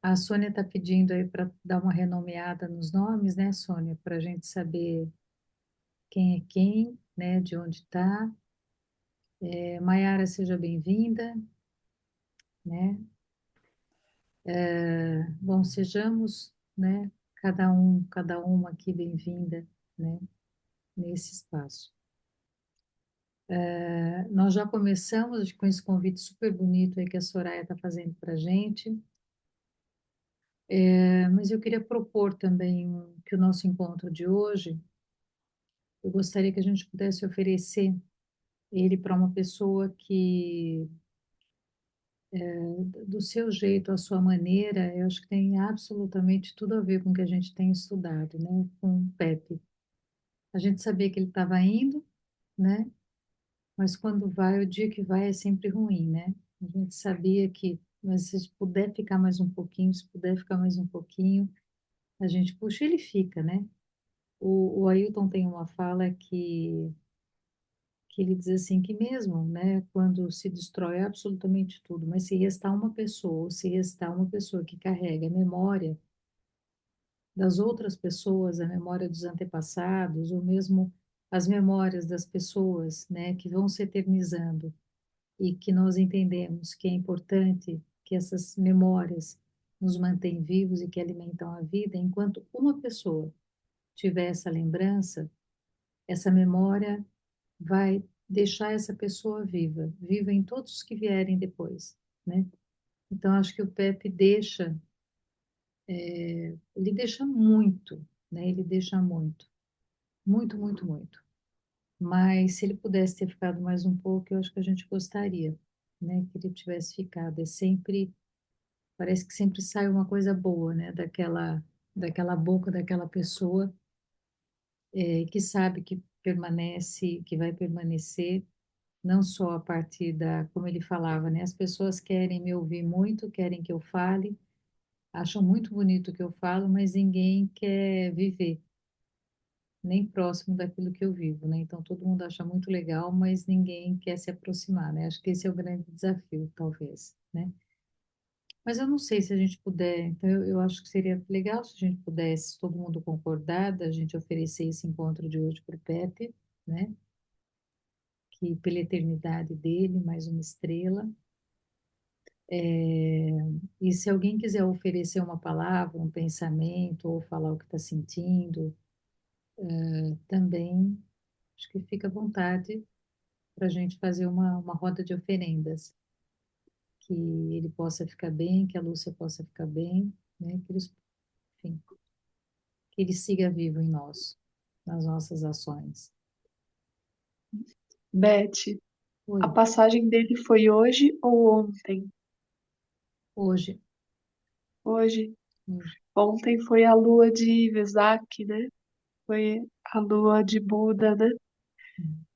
A Sônia está pedindo aí para dar uma renomeada nos nomes, né, Sônia? Para a gente saber quem é quem, né, de onde está. Maiara, seja bem-vinda, né? Bom, sejamos, né, cada uma aqui bem-vinda, né, nesse espaço. Nós já começamos com esse convite super bonito aí que a Soraya está fazendo para a gente. Mas eu queria propor também que o nosso encontro de hoje, eu gostaria que a gente pudesse oferecer ele para uma pessoa que, do seu jeito, à sua maneira, eu acho que tem absolutamente tudo a ver com o que a gente tem estudado, né? Com o Pepe. A gente sabia que ele estava indo, né? Mas quando vai, o dia que vai é sempre ruim, né? A gente sabia que, mas se puder ficar mais um pouquinho, se puder ficar mais um pouquinho, a gente puxa, ele fica, né? O Ailton tem uma fala que ele diz assim que mesmo, né, quando se destrói absolutamente tudo, mas se restar uma pessoa, ou se restar uma pessoa que carrega a memória das outras pessoas, a memória dos antepassados, ou mesmo as memórias das pessoas, né, que vão se eternizando e que nós entendemos que é importante que essas memórias nos mantêm vivos e que alimentam a vida, enquanto uma pessoa tiver essa lembrança, essa memória vai deixar essa pessoa viva, viva em todos os que vierem depois, né? Então, acho que o Pepe deixa, ele deixa muito, né? Ele deixa muito, muito, muito, muito. Mas se ele pudesse ter ficado mais um pouco, eu acho que a gente gostaria, né? Que ele tivesse ficado. É sempre, parece que sempre sai uma coisa boa, né? Daquela boca daquela pessoa, que sabe que permanece, que vai permanecer não só a partir da, como ele falava, né? As pessoas querem me ouvir muito, querem que eu fale, acham muito bonito o que eu falo, mas ninguém quer viver nem próximo daquilo que eu vivo, né? Então todo mundo acha muito legal, mas ninguém quer se aproximar, né? Acho que esse é o grande desafio, talvez, né? Mas eu não sei se a gente puder, então eu acho que seria legal se a gente pudesse, se todo mundo concordar, da gente oferecer esse encontro de hoje para o Pepe, né? Que pela eternidade dele, mais uma estrela. É, e se alguém quiser oferecer uma palavra, um pensamento, ou falar o que está sentindo, também acho que fica à vontade para a gente fazer uma roda de oferendas, que ele possa ficar bem, que a Lúcia possa ficar bem, né? Enfim, que ele siga vivo em nós, nas nossas ações. Beth, a Oi, passagem dele foi hoje ou ontem? hoje, Hoje. hoje. Ontem foi a lua de Vesak, né? Foi a lua de Buda, né?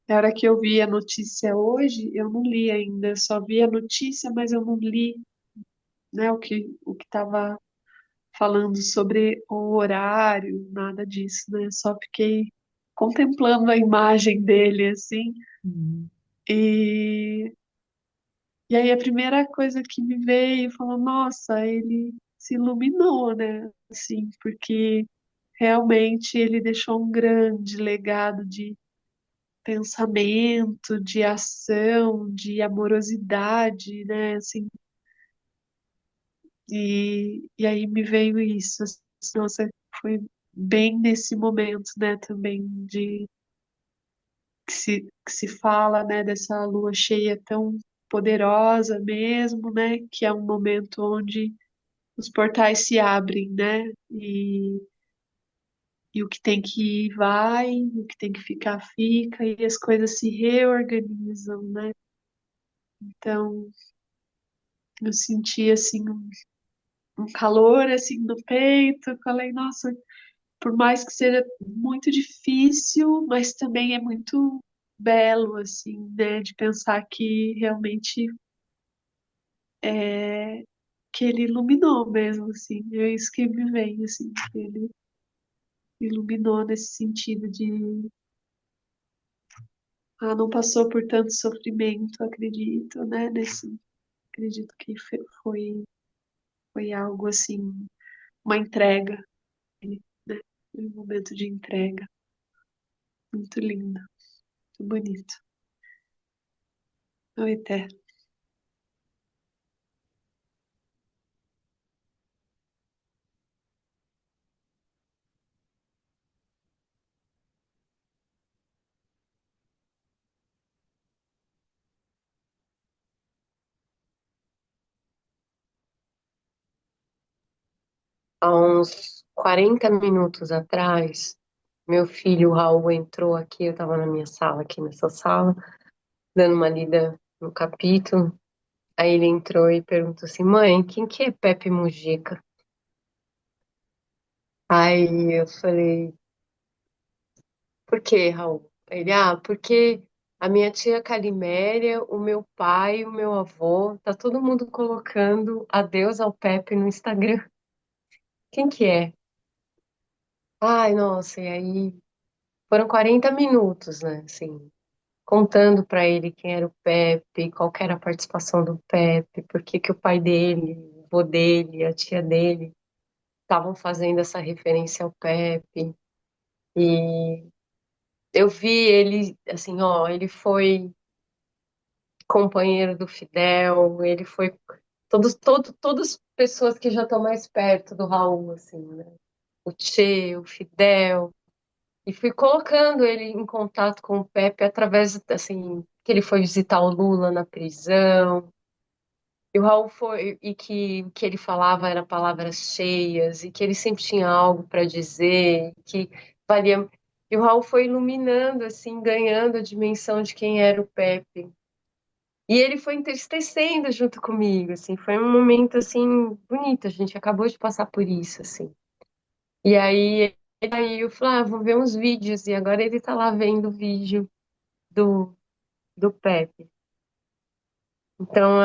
Na hora que eu vi a notícia hoje, eu não li ainda, eu só vi a notícia, mas eu não li, né, o que estava falando sobre o horário, nada disso, né? Só fiquei contemplando a imagem dele, assim, Uhum. e, e aí a primeira coisa que me veio falou, nossa, ele se iluminou, né? Assim, porque realmente ele deixou um grande legado de pensamento, de ação, de amorosidade, né? Assim, e aí me veio isso. Assim, nossa, foi bem nesse momento, né? Também de que se fala, né? Dessa lua cheia tão poderosa mesmo, né? Que é um momento onde os portais se abrem, né? E o que tem que ir vai, o que tem que ficar fica, e as coisas se reorganizam, né? Então, eu senti assim um calor assim no peito. Falei, nossa, por mais que seja muito difícil, mas também é muito belo assim, né, de pensar que realmente é que ele iluminou mesmo assim. É isso que me vem assim, que ele iluminou nesse sentido de não passou por tanto sofrimento, acredito, né, nesse Acredito que foi algo assim, uma entrega, né? Um momento de entrega. Muito lindo, muito bonito. Oi, Té. Há uns 40 minutos atrás, meu filho o Raul entrou aqui, eu estava na minha sala, aqui nessa sala, dando uma lida no capítulo. Aí ele entrou e perguntou assim: Mãe, quem que é Pepe Mujica? Aí eu falei: Por quê, Raul? Ele: Porque a minha tia Caliméria, o meu pai, o meu avô, tá todo mundo colocando adeus ao Pepe no Instagram. Quem que é? Ai, nossa, e aí foram 40 minutos, né? Assim, contando para ele quem era o Pepe, qual que era a participação do Pepe, por que que o pai dele, o avô dele, a tia dele estavam fazendo essa referência ao Pepe. E eu vi ele, assim, ó, ele foi companheiro do Fidel, ele foi todas pessoas que já estão mais perto do Raul, assim, né? O Che, o Fidel. E fui colocando ele em contato com o Pepe através, assim, que ele foi visitar o Lula na prisão. E o Raul foi, e que o que ele falava era palavras cheias, e que ele sempre tinha algo para dizer, que valia. E o Raul foi iluminando, assim, ganhando a dimensão de quem era o Pepe. E ele foi entristecendo junto comigo, assim, foi um momento, assim, bonito, a gente acabou de passar por isso, assim. E aí eu falei, vou ver uns vídeos, e agora ele tá lá vendo o vídeo do, do Pepe. Então,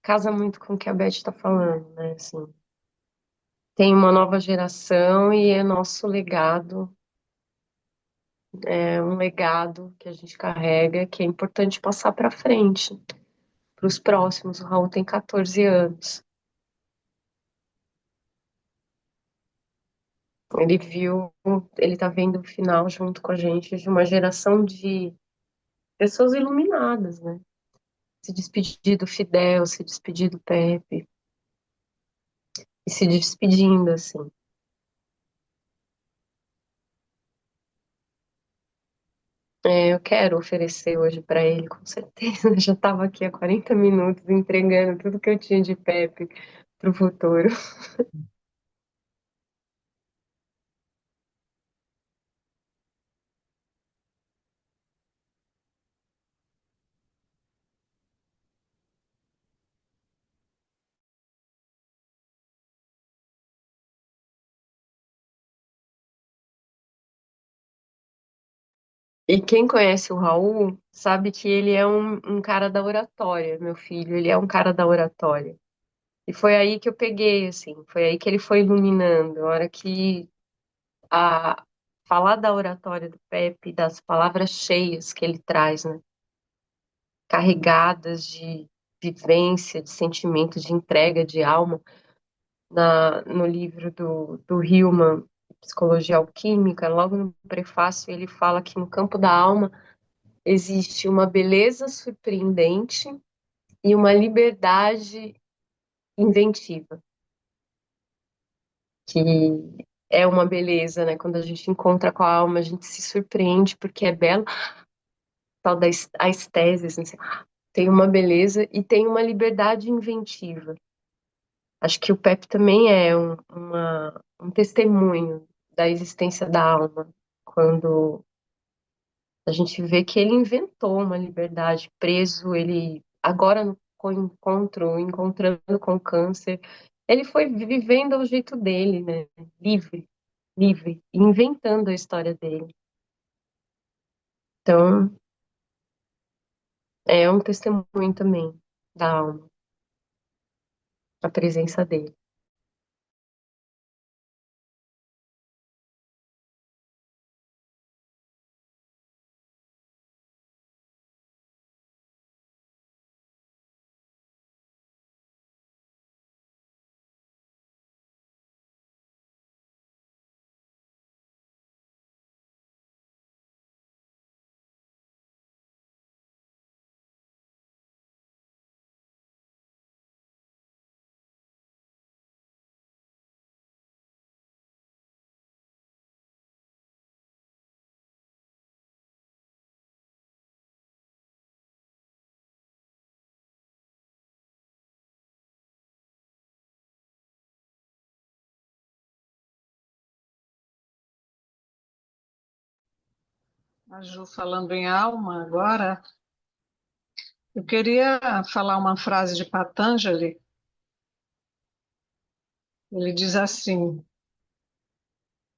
casa muito com o que a Beth está falando, né? Assim, tem uma nova geração e é nosso legado, é um legado que a gente carrega que é importante passar para frente, para os próximos. O Raul tem 14 anos. Ele viu, ele tá vendo o final junto com a gente de uma geração de pessoas iluminadas, né? Se despedir do Fidel, se despedir do Pepe, e se despedindo, assim. Eu quero oferecer hoje para ele, com certeza. Eu já estava aqui há 40 minutos entregando tudo que eu tinha de Pepe para o futuro. E quem conhece o Raul sabe que ele é um cara da oratória, meu filho. Ele é um cara da oratória. E foi aí que eu peguei, assim, foi aí que ele foi iluminando. A hora que a falar da oratória do Pepe, das palavras cheias que ele traz, né? Carregadas de vivência, de sentimento, de entrega, de alma. No livro do Hillman, Psicologia Alquímica, logo no prefácio, ele fala que no campo da alma existe uma beleza surpreendente e uma liberdade inventiva, que é uma beleza, né? Quando a gente encontra com a alma, a gente se surpreende porque é belo, tal da a estesis, assim, tem uma beleza e tem uma liberdade inventiva. Acho que o Pepe também é um testemunho da existência da alma, quando a gente vê que ele inventou uma liberdade, preso, ele agora no encontrando com o câncer, ele foi vivendo ao jeito dele, né? Livre, livre, inventando a história dele. Então, é um testemunho também da alma, a presença dele. A Ju falando em alma agora, eu queria falar uma frase de Patanjali. Ele diz assim: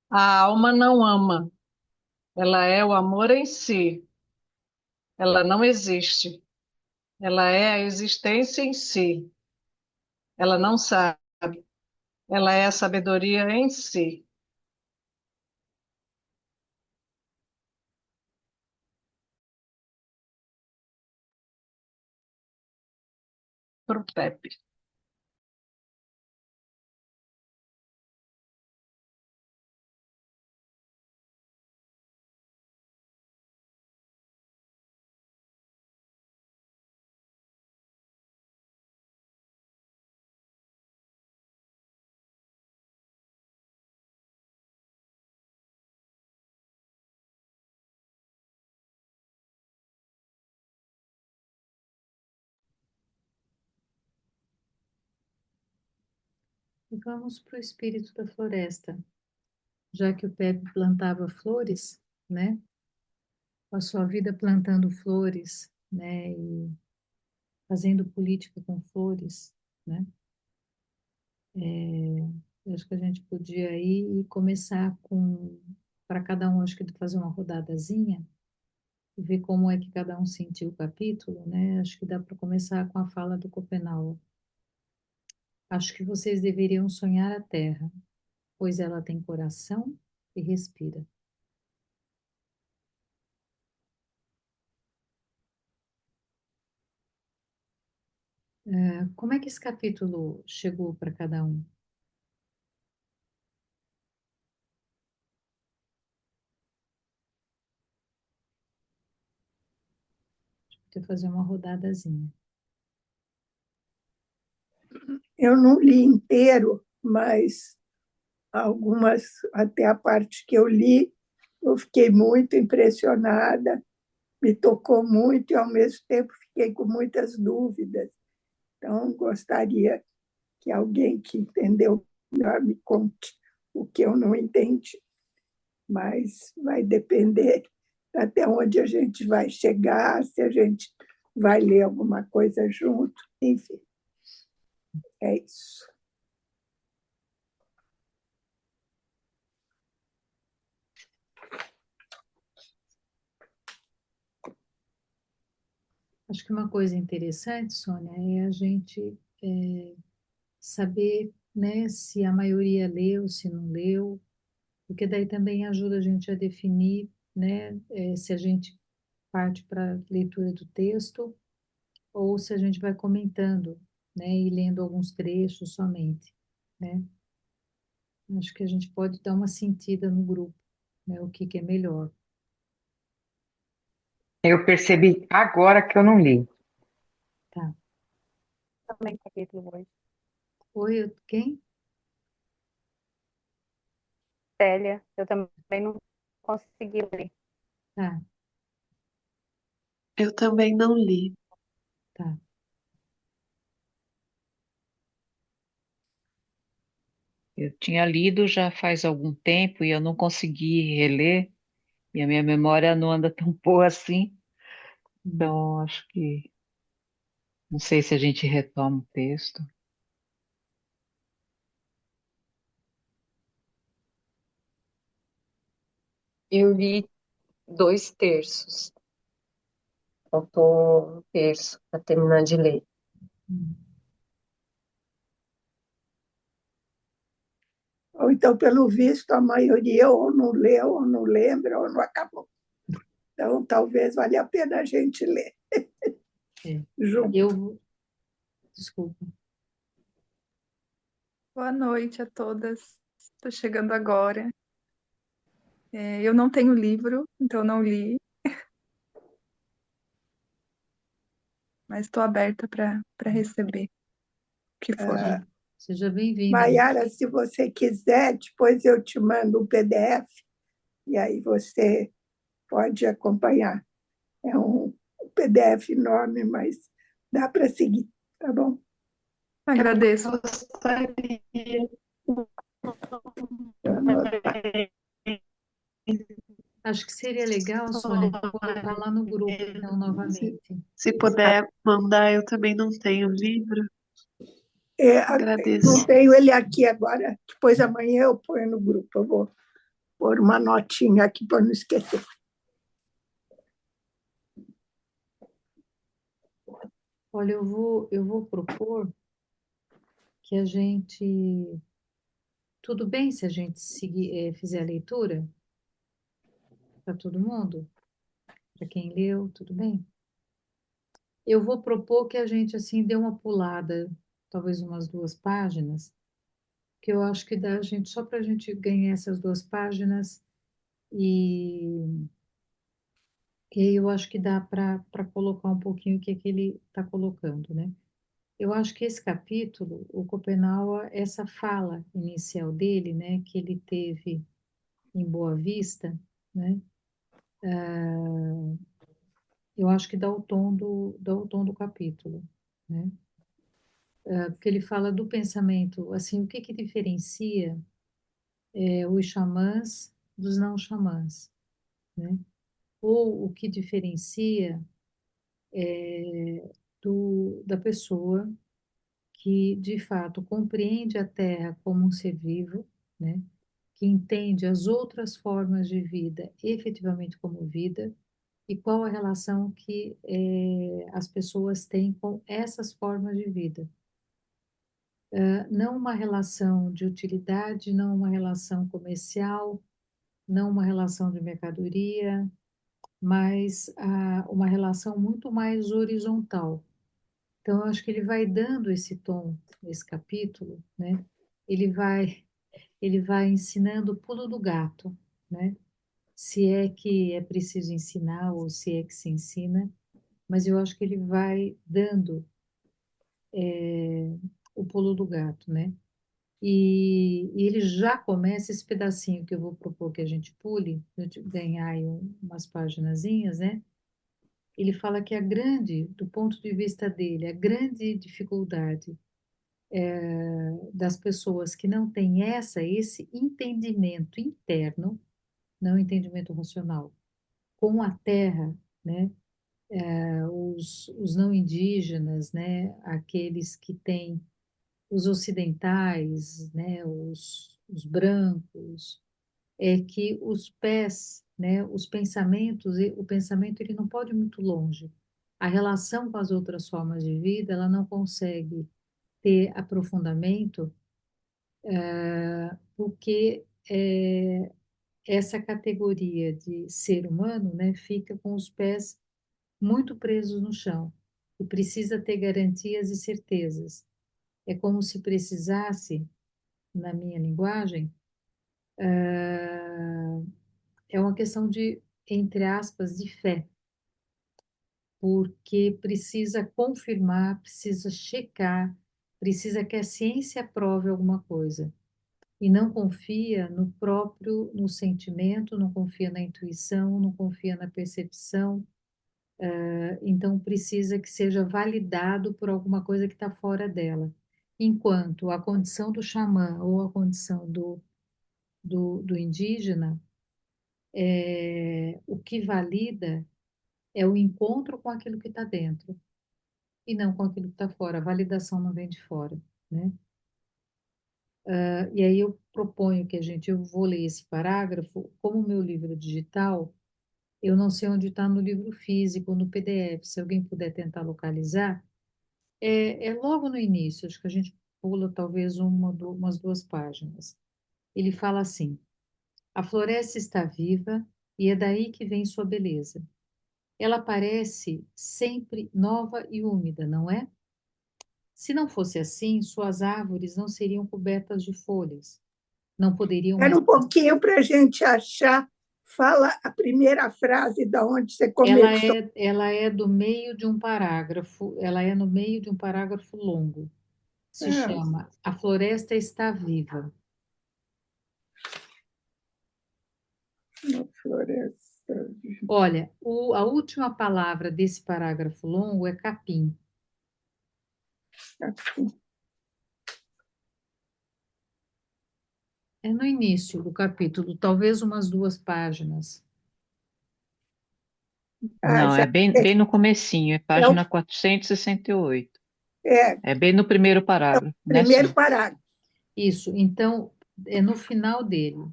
a alma não ama, ela é o amor em si, ela não existe, ela é a existência em si, ela não sabe, ela é a sabedoria em si. Para o Pepe. E vamos para o espírito da floresta. Já que o Pepe plantava flores, né? Passou a vida plantando flores, né? E fazendo política com flores, né? Eu acho que a gente podia ir e começar com, para cada um, acho que fazer uma rodadazinha e ver como é que cada um sentiu o capítulo, né? Acho que dá para começar com a fala do Schopenhauer. Acho que vocês deveriam sonhar a terra, pois ela tem coração e respira. Como é que esse capítulo chegou para cada um? Deixa eu fazer uma rodadazinha. Eu não li inteiro, mas algumas, até a parte que eu li, eu fiquei muito impressionada, me tocou muito e, ao mesmo tempo, fiquei com muitas dúvidas. Então, gostaria que alguém que entendeu melhor me conte o que eu não entendi, mas vai depender até onde a gente vai chegar, se a gente vai ler alguma coisa junto, enfim, é isso. Acho que uma coisa interessante, Sônia, é a gente saber, né, se a maioria leu, se não leu, porque daí também ajuda a gente a definir, né, se a gente parte para a leitura do texto ou se a gente vai comentando, né, e lendo alguns trechos somente, né? Acho que a gente pode dar uma sentida no grupo, né, o que que é melhor. Eu percebi agora que eu não li. Tá. Também capítulo 8. Oi, quem? Célia, eu também não consegui ler. Tá, Eu também não li. tá. Eu tinha lido já faz algum tempo e eu não consegui reler, e a minha memória não anda tão boa assim, então acho que não sei se a gente retoma o texto. Eu li 2 terços. Faltou um terço para terminar de ler. Hum. Ou então, pelo visto, a maioria ou não leu, ou não lembra, ou não acabou. Então, talvez valha a pena a gente ler É. junto. Desculpa. Boa noite a todas. Estou chegando agora. Eu não tenho livro, então não li, mas estou aberta para receber o que for. Seja bem-vinda. Maiara, se você quiser, depois eu te mando um PDF e aí você pode acompanhar. É um PDF enorme, mas dá para seguir, tá bom? Agradeço. Vou anotar. Acho que seria legal, Sônia, de colocar lá no grupo, então, Se, novamente. se puder mandar, eu também não tenho livro. Não Agradeço. tenho ele aqui agora. Depois amanhã eu ponho no grupo. Eu vou pôr uma notinha aqui para não esquecer. Olha, eu vou propor que a gente. Tudo bem se a gente fizer a leitura para todo mundo? Para quem leu, tudo bem? Eu vou propor que a gente, assim, dê uma pulada, talvez umas 2 páginas, que eu acho que dá a gente, só para a gente ganhar essas 2 páginas, e, e aí eu acho que dá para colocar um pouquinho o que é que ele está colocando, né? Eu acho que esse capítulo, o Schopenhauer, essa fala inicial dele, né, que ele teve em Boa Vista, né, eu acho que dá o tom do capítulo, né? Porque ele fala do pensamento, assim, o que que diferencia os xamãs dos não xamãs, né? Ou o que diferencia da pessoa que, de fato, compreende a Terra como um ser vivo, né? Que entende as outras formas de vida efetivamente como vida, e qual a relação que as pessoas têm com essas formas de vida. Não uma relação de utilidade, não uma relação comercial, não uma relação de mercadoria, mas uma relação muito mais horizontal. Então, eu acho que ele vai dando esse tom nesse capítulo, né? Ele vai, ele vai ensinando o pulo do gato, né? Se é que é preciso ensinar ou se é que se ensina, mas eu acho que ele vai dando o pulo do gato, né? E ele já começa esse pedacinho que eu vou propor que a gente pule, para a gente ganhar aí umas paginazinhas, né? Ele fala que do ponto de vista dele, a grande dificuldade das pessoas que não têm esse entendimento interno, não entendimento racional, com a terra, né? Os não indígenas, né? Aqueles que têm os ocidentais, né? Os brancos, é que os pés, né? Os pensamentos, o pensamento ele não pode ir muito longe. A relação com as outras formas de vida, ela não consegue ter aprofundamento, porque essa categoria de ser humano, né, fica com os pés muito presos no chão e precisa ter garantias e certezas. É como se precisasse, na minha linguagem, é uma questão de, entre aspas, de fé, porque precisa confirmar, precisa checar, precisa que a ciência aprove alguma coisa. E não confia no sentimento, não confia na intuição, não confia na percepção, então precisa que seja validado por alguma coisa que está fora dela. Enquanto a condição do xamã ou a condição do indígena, o que valida é o encontro com aquilo que está dentro e não com aquilo que está fora. A validação não vem de fora, né? E aí eu proponho que eu vou ler esse parágrafo, como o meu livro é digital, eu não sei onde está no livro físico, no PDF, se alguém puder tentar localizar, é logo no início, acho que a gente pula talvez umas 2 páginas. Ele fala assim: a floresta está viva e é daí que vem sua beleza. Ela parece sempre nova e úmida, não é? Se não fosse assim, suas árvores não seriam cobertas de folhas, não poderiam Era mais. um pouquinho para a gente achar. Fala a primeira frase da onde você Ela começou. é, ela é do meio de um parágrafo, ela é no meio de um parágrafo longo. Se Ah, chama A Floresta Está Viva. uma floresta. Olha, a última palavra desse parágrafo longo é capim. É no início do capítulo, talvez umas 2 páginas. Ah, Não, já é bem no comecinho, é é o, página 468. é, É bem no primeiro é o parágrafo, né, primeiro Sim? parágrafo. Isso, então, é no final dele.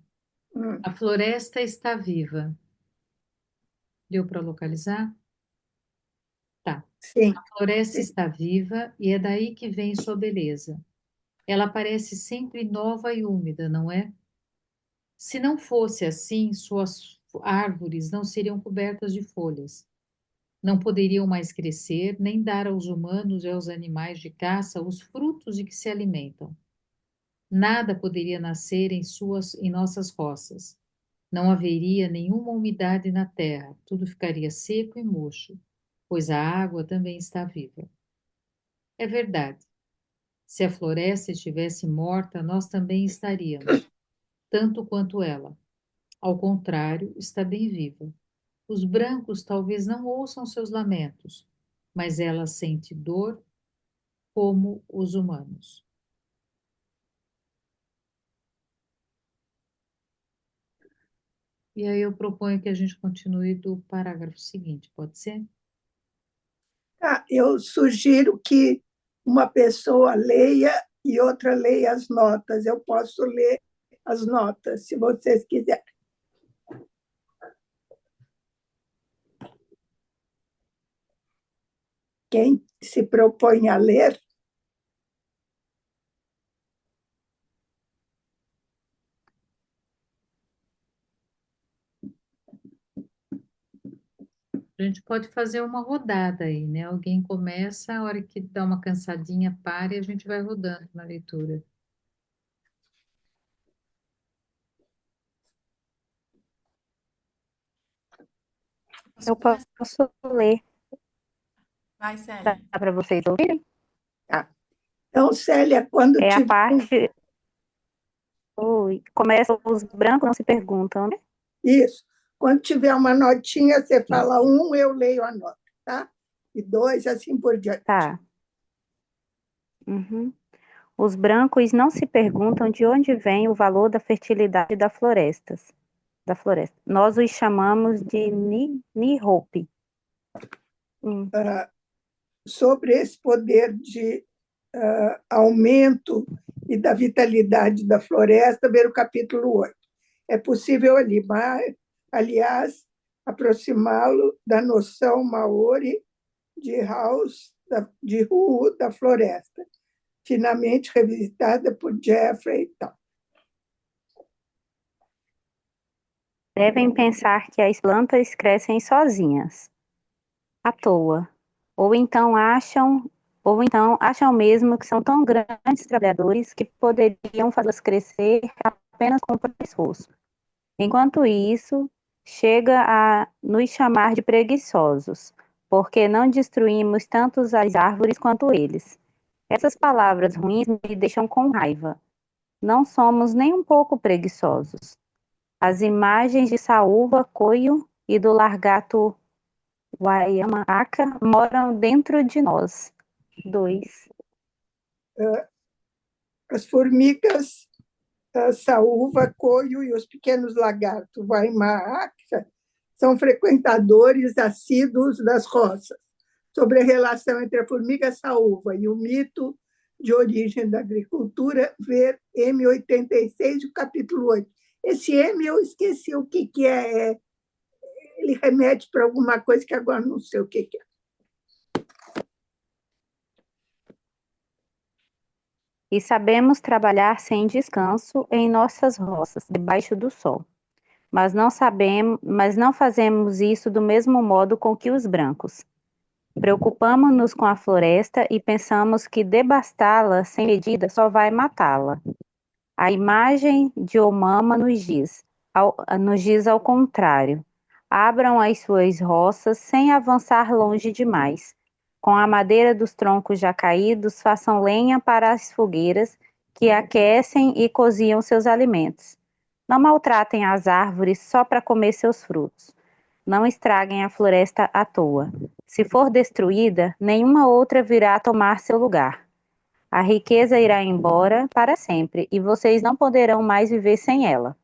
Hum, A floresta está viva. Deu para localizar? Tá. sim, A floresta sim. está viva e é daí que vem sua beleza. Ela parece sempre nova e úmida, não é? Se não fosse assim, suas árvores não seriam cobertas de folhas. Não poderiam mais crescer, nem dar aos humanos e aos animais de caça os frutos de que se alimentam. Nada poderia nascer em nossas roças. Não haveria nenhuma umidade na terra, tudo ficaria seco e murcho, pois a água também está viva. É verdade. Se a floresta estivesse morta, nós também estaríamos, tanto quanto ela. Ao contrário, está bem viva. Os brancos talvez não ouçam seus lamentos, mas ela sente dor como os humanos. E aí eu proponho que a gente continue do parágrafo seguinte, pode ser? Tá, eu sugiro que uma pessoa leia e outra leia as notas. Eu posso ler as notas, se vocês quiserem. Quem se propõe a ler, A gente pode fazer uma rodada aí, né? Alguém começa, a hora que dá uma cansadinha, para e a gente vai rodando na leitura. Eu posso ler. Vai, Dá Célia. para vocês ouvirem? tá? Então, Célia, quando É a tiver parte. Oi, começa, os brancos não se perguntam, né? isso, quando tiver uma notinha, você fala um, eu leio a nota, tá? E dois, assim por diante. Tá. Uhum. Os brancos não se perguntam de onde vem o valor da fertilidade da floresta. Nós os chamamos de Nihope. Sobre esse poder de aumento e da vitalidade da floresta, ver o capítulo 8. É possível ali, mas, aliás, aproximá-lo da noção maori de House, de Ru da floresta, finalmente revisitada por Jeffrey e tal. Devem pensar que as plantas crescem sozinhas, à toa. Ou então acham mesmo que são tão grandes trabalhadores que poderiam fazê-las crescer apenas com o esforço. Enquanto isso, chega a nos chamar de preguiçosos, porque não destruímos tanto as árvores quanto eles. Essas palavras ruins me deixam com raiva. Não somos nem um pouco preguiçosos. As imagens de Saúva Coio e do largato Wayamaka moram dentro de nós. 2. As formigas, a saúva, coio e os pequenos lagartos, Waimaacta, são frequentadores assíduos das roças. Sobre a relação entre a formiga saúva e o mito de origem da agricultura, ver M86, o capítulo 8. Esse M eu esqueci o que é. Ele remete para alguma coisa que agora não sei o que é. E sabemos trabalhar sem descanso em nossas roças, debaixo do sol. Mas não fazemos isso do mesmo modo com que os brancos. Preocupamos-nos com a floresta e pensamos que devastá-la sem medida só vai matá-la. A imagem de Omama nos diz ao contrário. Abram as suas roças sem avançar longe demais. Com a madeira dos troncos já caídos, façam lenha para as fogueiras que aquecem e cozinham seus alimentos. Não maltratem as árvores só para comer seus frutos. Não estraguem a floresta à toa. Se for destruída, nenhuma outra virá tomar seu lugar. A riqueza irá embora para sempre e vocês não poderão mais viver sem ela.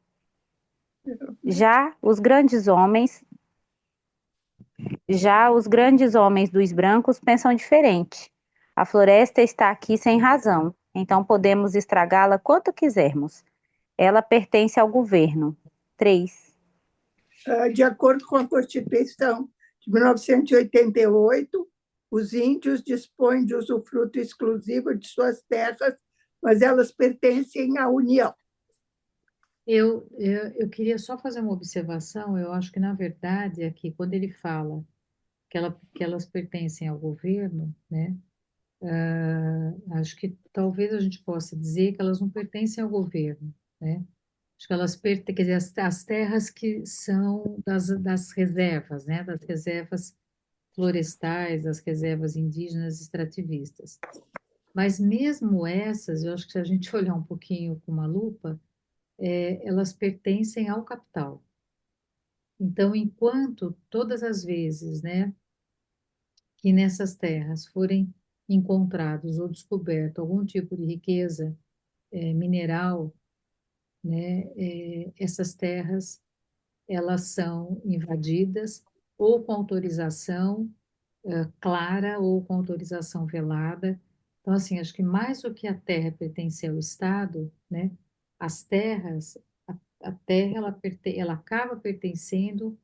Já os grandes homens Já os grandes homens dos brancos pensam diferente. A floresta está aqui sem razão, então podemos estragá-la quanto quisermos. Ela pertence ao governo. 3. De acordo com a Constituição de 1988, os índios dispõem de usufruto exclusivo de suas terras, mas elas pertencem à União. Eu queria só fazer uma observação. Eu acho que, na verdade, aqui, quando ele fala que elas pertencem ao governo, né? Acho que talvez a gente possa dizer que elas não pertencem ao governo, né? Acho que elas pertencem, quer dizer, as terras que são das reservas, né? Das reservas florestais, das reservas indígenas extrativistas. Mas mesmo essas, eu acho que se a gente olhar um pouquinho com uma lupa, elas pertencem ao capital. Então, enquanto todas as vezes, né, que nessas terras forem encontrados ou descoberto algum tipo de riqueza mineral, né, essas terras elas são invadidas ou com autorização clara ou com autorização velada. Então, assim, acho que mais do que a terra pertencer ao Estado, né, as terras, a terra ela acaba pertencendo,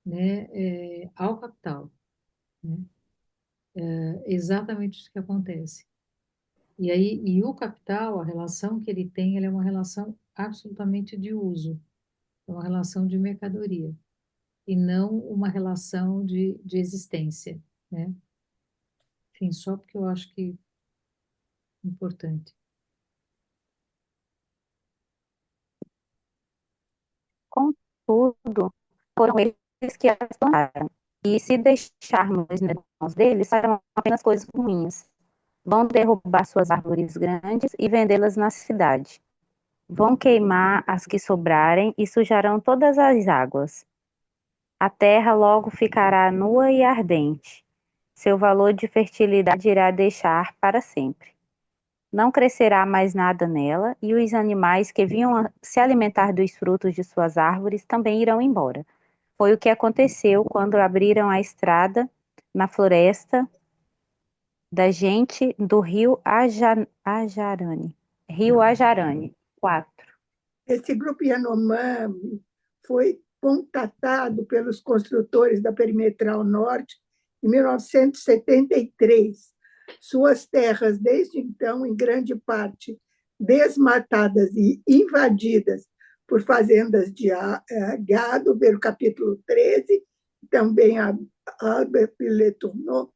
né, ao capital, né? É exatamente isso que acontece. E aí, o capital, a relação que ele tem, ele é uma relação absolutamente de uso, é uma relação de mercadoria, e não uma relação de existência, né? Enfim, só porque eu acho que é importante. Contudo, foram eles que as plantaram. E se deixarmos nas mãos deles, farão apenas coisas ruins. Vão derrubar suas árvores grandes e vendê-las na cidade. Vão queimar as que sobrarem e sujarão todas as águas. A terra logo ficará nua e ardente. Seu valor de fertilidade irá deixar para sempre. Não crescerá mais nada nela, e os animais que vinham se alimentar dos frutos de suas árvores também irão embora. Foi o que aconteceu quando abriram a estrada na floresta da gente do rio Ajarane. Rio Ajarane. 4. Esse grupo Yanomami foi contatado pelos construtores da Perimetral Norte em 1973. Suas terras, desde então, em grande parte desmatadas e invadidas por fazendas de gado, ver o capítulo 13, também a Albert Letourneau,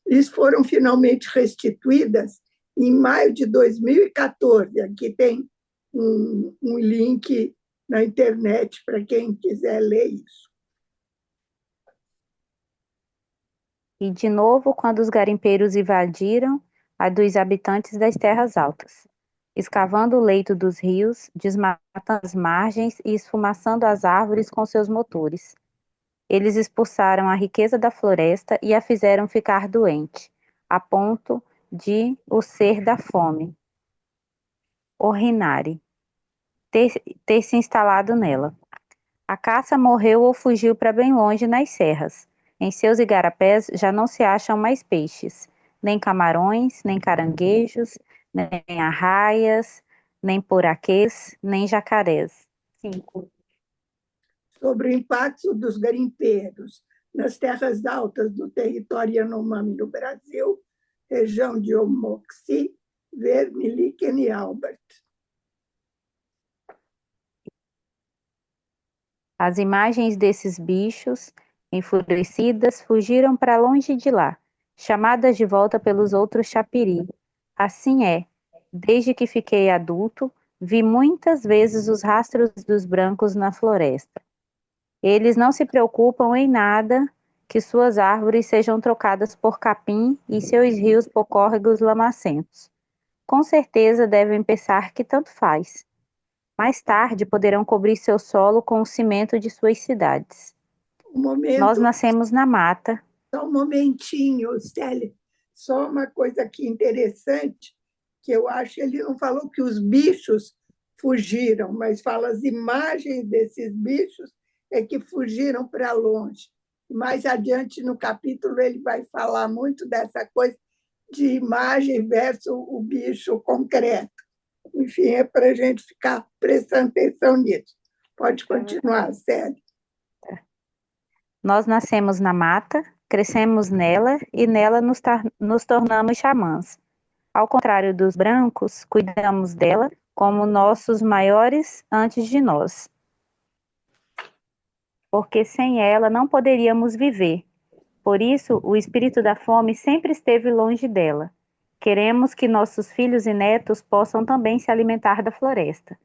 eles foram finalmente restituídas em maio de 2014. Aqui tem um link na internet para quem quiser ler isso. E de novo, quando os garimpeiros invadiram a dos habitantes das terras altas, escavando o leito dos rios, desmatando as margens e esfumaçando as árvores com seus motores. Eles expulsaram a riqueza da floresta e a fizeram ficar doente, a ponto de o ser da fome, o Rinari, ter se instalado nela. A caça morreu ou fugiu para bem longe nas serras. Em seus igarapés já não se acham mais peixes, nem camarões, nem caranguejos, nem arraias, nem poraquês, nem jacarés. 5. Sobre o impacto dos garimpeiros nas terras altas do território Yanomami no Brasil, região de Omoxi, Vermiliken e Albert. As imagens desses bichos, enfurecidas, fugiram para longe de lá, chamadas de volta pelos outros chapiri. Assim é, desde que fiquei adulto, vi muitas vezes os rastros dos brancos na floresta. Eles não se preocupam em nada que suas árvores sejam trocadas por capim e seus rios por córregos lamacentos. Com certeza devem pensar que tanto faz. Mais tarde poderão cobrir seu solo com o cimento de suas cidades. Nós nascemos na mata. Só um momentinho, Célia. Só uma coisa aqui interessante, que eu acho, ele não falou que os bichos fugiram, mas fala as imagens desses bichos é que fugiram para longe. Mais adiante no capítulo ele vai falar muito dessa coisa de imagem versus o bicho concreto. Enfim, é para a gente ficar prestando atenção nisso. Pode continuar, Célia. Nós nascemos na mata, crescemos nela e nela nos tornamos xamãs. Ao contrário dos brancos, cuidamos dela como nossos maiores antes de nós. Porque sem ela não poderíamos viver. Por isso, o espírito da fome sempre esteve longe dela. Queremos que nossos filhos e netos possam também se alimentar da floresta.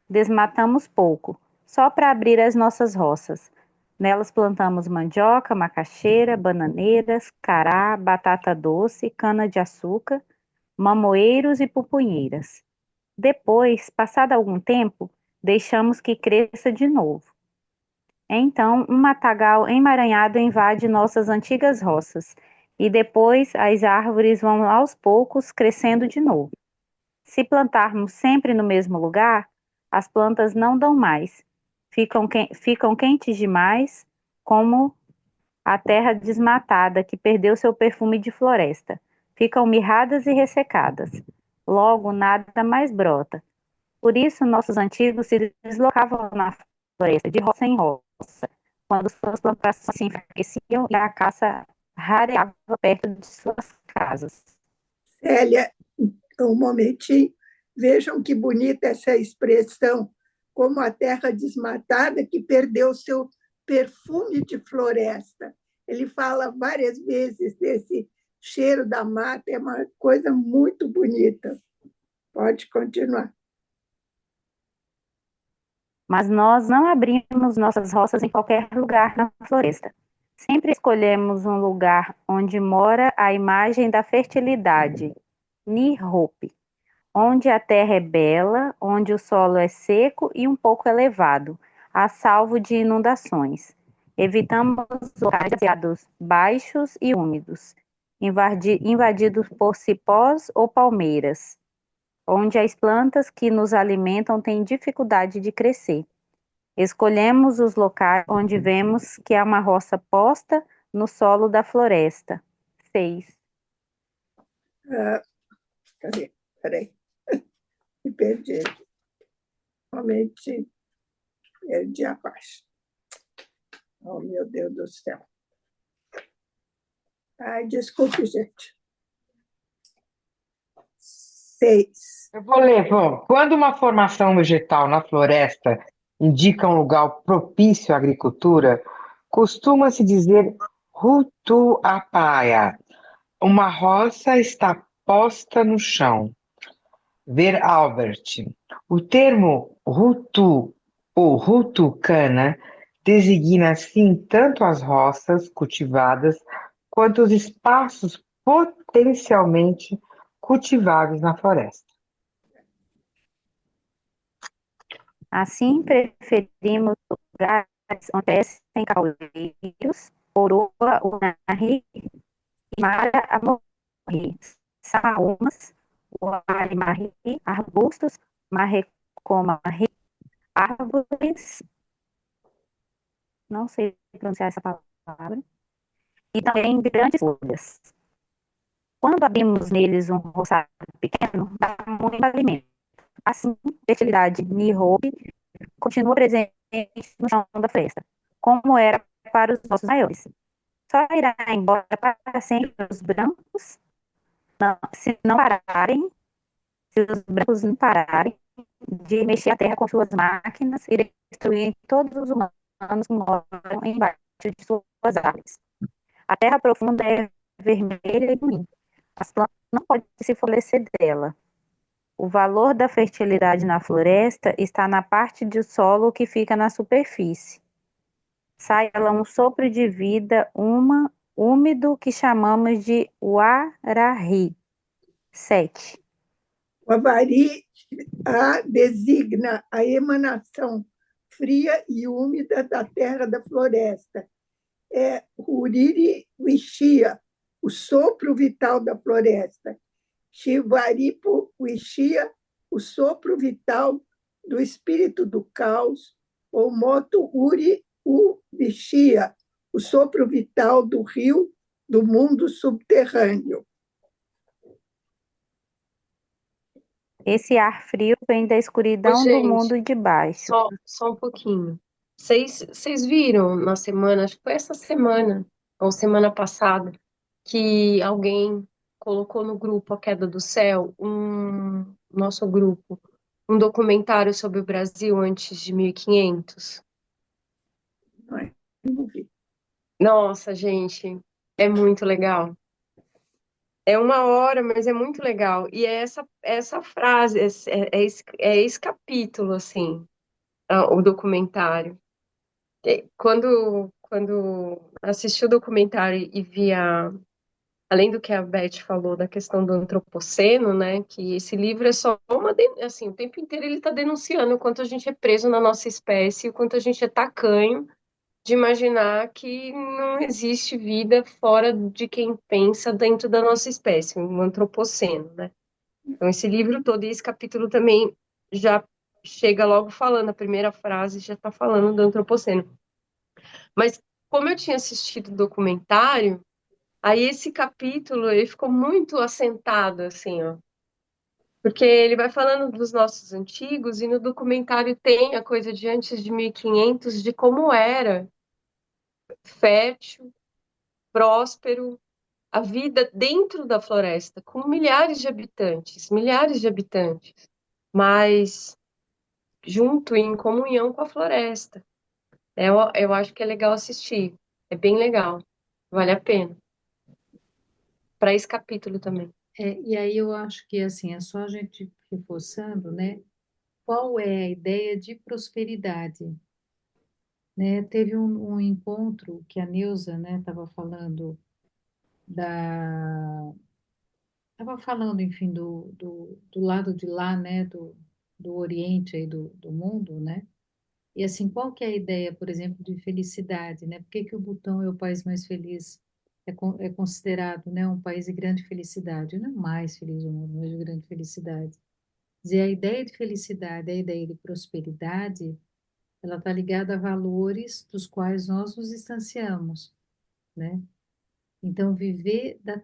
Desmatamos pouco, só para abrir as nossas roças. Nelas plantamos mandioca, macaxeira, bananeiras, cará, batata doce, cana-de-açúcar, mamoeiros e pupunheiras. Depois, passado algum tempo, deixamos que cresça de novo. Então, um matagal emaranhado invade nossas antigas roças, e depois as árvores vão aos poucos crescendo de novo. Se plantarmos sempre no mesmo lugar, as plantas não dão mais, ficam quentes demais, como a terra desmatada que perdeu seu perfume de floresta. Ficam mirradas e ressecadas. Logo, nada mais brota. Por isso, nossos antigos se deslocavam na floresta, de roça em roça, quando suas plantações se enfraqueciam e a caça rareava perto de suas casas. Célia, um momentinho. Vejam que bonita essa expressão, como a terra desmatada que perdeu seu perfume de floresta. Ele fala várias vezes desse cheiro da mata, é uma coisa muito bonita. Pode continuar. Mas nós não abrimos nossas roças em qualquer lugar na floresta. Sempre escolhemos um lugar onde mora a imagem da fertilidade, Nihope, onde a terra é bela, onde o solo é seco e um pouco elevado, a salvo de inundações. Evitamos locais demasiados baixos e úmidos, invadidos por cipós ou palmeiras, onde as plantas que nos alimentam têm dificuldade de crescer. Escolhemos os locais onde vemos que há uma roça posta no solo da floresta. 6. Cadê? Peraí. Me perdi. Realmente perdi a parte. Oh, meu Deus do céu. Ai, desculpe, gente. 6. Eu vou ler, vamos. Quando uma formação vegetal na floresta indica um lugar propício à agricultura, costuma-se dizer Rutuapaya. Uma roça está posta no chão. Ver Albert. O termo Rutu ou Rutucana designa assim tanto as roças cultivadas quanto os espaços potencialmente cultiváveis na floresta. Assim, preferimos lugares onde crescem cajueiros, coroa, unari, mara, amorri, saúmas, uarimarri, arbustos, marrecomarri, árvores, não sei pronunciar essa palavra, e também de grandes folhas. Quando abrimos neles um roçado pequeno, dá muito alimento. Assim, fertilidade Nihobe continua presente no chão da floresta, como era para os nossos maiores. Só irá embora para sempre os brancos, se os brancos não pararem de mexer a terra com suas máquinas e destruir todos os humanos que moram embaixo de suas árvores. A terra profunda é vermelha e ruim. As plantas não podem se fortalecer dela. O valor da fertilidade na floresta está na parte do solo que fica na superfície. Sai dela um sopro de vida úmido que chamamos de Uarahi. 7. O avari designa a emanação fria e úmida da terra da floresta. É Uriri Wixia, o sopro vital da floresta. Shivaripo Wixia, o sopro vital do espírito do caos, ou Moto Uri Wixia, o sopro vital do rio do mundo subterrâneo. Esse ar frio vem da Ô, escuridão do gente, mundo de baixo. só um pouquinho. Vocês viram na semana, acho que foi essa semana, ou semana passada, que alguém colocou no grupo A Queda do Céu, nosso grupo, um documentário sobre o Brasil antes de 1500? Não é? Não vi. Nossa, gente, é muito legal. É 1 hora, mas é muito legal. E é essa frase, esse capítulo, assim, o documentário. Quando assisti o documentário e via, além do que a Beth falou da questão do antropoceno, né, que esse livro é só assim, o tempo inteiro ele está denunciando o quanto a gente é preso na nossa espécie, o quanto a gente é tacanho de imaginar que não existe vida fora de quem pensa dentro da nossa espécie, um antropoceno, né? Então, esse livro todo e esse capítulo também já chega logo falando, a primeira frase já está falando do antropoceno. Mas como eu tinha assistido o documentário, aí esse capítulo ele ficou muito assentado, assim, ó. Porque ele vai falando dos nossos antigos e no documentário tem a coisa de antes de 1500, de como era fértil, próspero, a vida dentro da floresta, com milhares de habitantes, mas junto em comunhão com a floresta. Eu acho que é legal assistir, é bem legal, vale a pena. Para esse capítulo também. E aí eu acho que assim, é só a gente reforçando, né? Qual é a ideia de prosperidade, né? Teve um encontro que a Neuza, né, estava falando da, estava falando, enfim, do lado de lá, né, do Oriente aí do mundo, né? E assim, qual que é a ideia, por exemplo, de felicidade, né? Por que que o Butão é o país mais feliz? É considerado, né, um país de grande felicidade, não é o mais feliz do mundo, mas de grande felicidade. Dizer, a ideia de felicidade, a ideia de prosperidade, ela está ligada a valores dos quais nós nos distanciamos, né? Então, viver da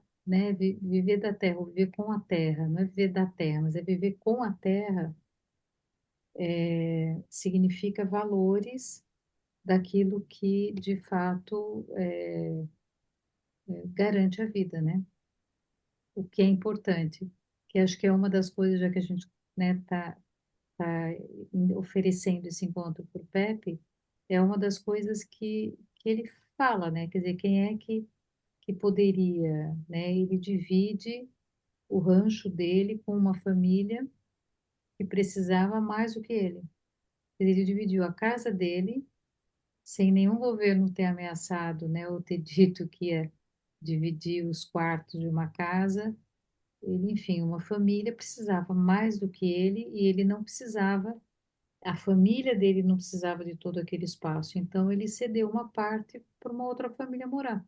terra, ou viver com a terra, não é viver da terra, mas é viver com a terra, significa valores daquilo que, de fato, garante a vida, né? O que é importante, que acho que é uma das coisas, já que a gente, né, tá oferecendo esse encontro para o Pepe, é uma das coisas que ele fala, né? Quer dizer, quem é que poderia, né? Ele divide o rancho dele com uma família que precisava mais do que ele. Ele dividiu a casa dele, sem nenhum governo ter ameaçado, né? Ou ter dito que ia dividir os quartos de uma casa. Ele, enfim, uma família precisava mais do que ele e ele não precisava. A família dele não precisava de todo aquele espaço, então ele cedeu uma parte para uma outra família morar.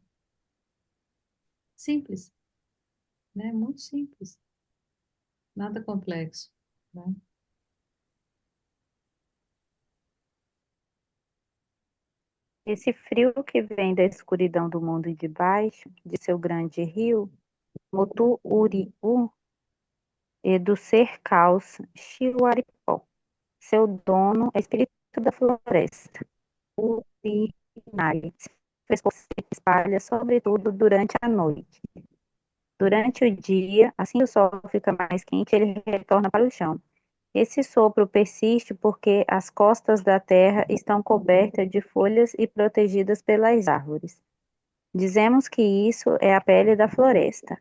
Simples, né? Muito simples, nada complexo, né? Esse frio que vem da escuridão do mundo de baixo, de seu grande rio, Motu-Uriú, e do ser caos, Chiuaripó. Seu dono é espírito da floresta, o Urinai. Frescor se espalha sobretudo durante a noite. Durante o dia, assim que o sol fica mais quente, ele retorna para o chão. Esse sopro persiste porque as costas da terra estão cobertas de folhas e protegidas pelas árvores. Dizemos que isso é a pele da floresta.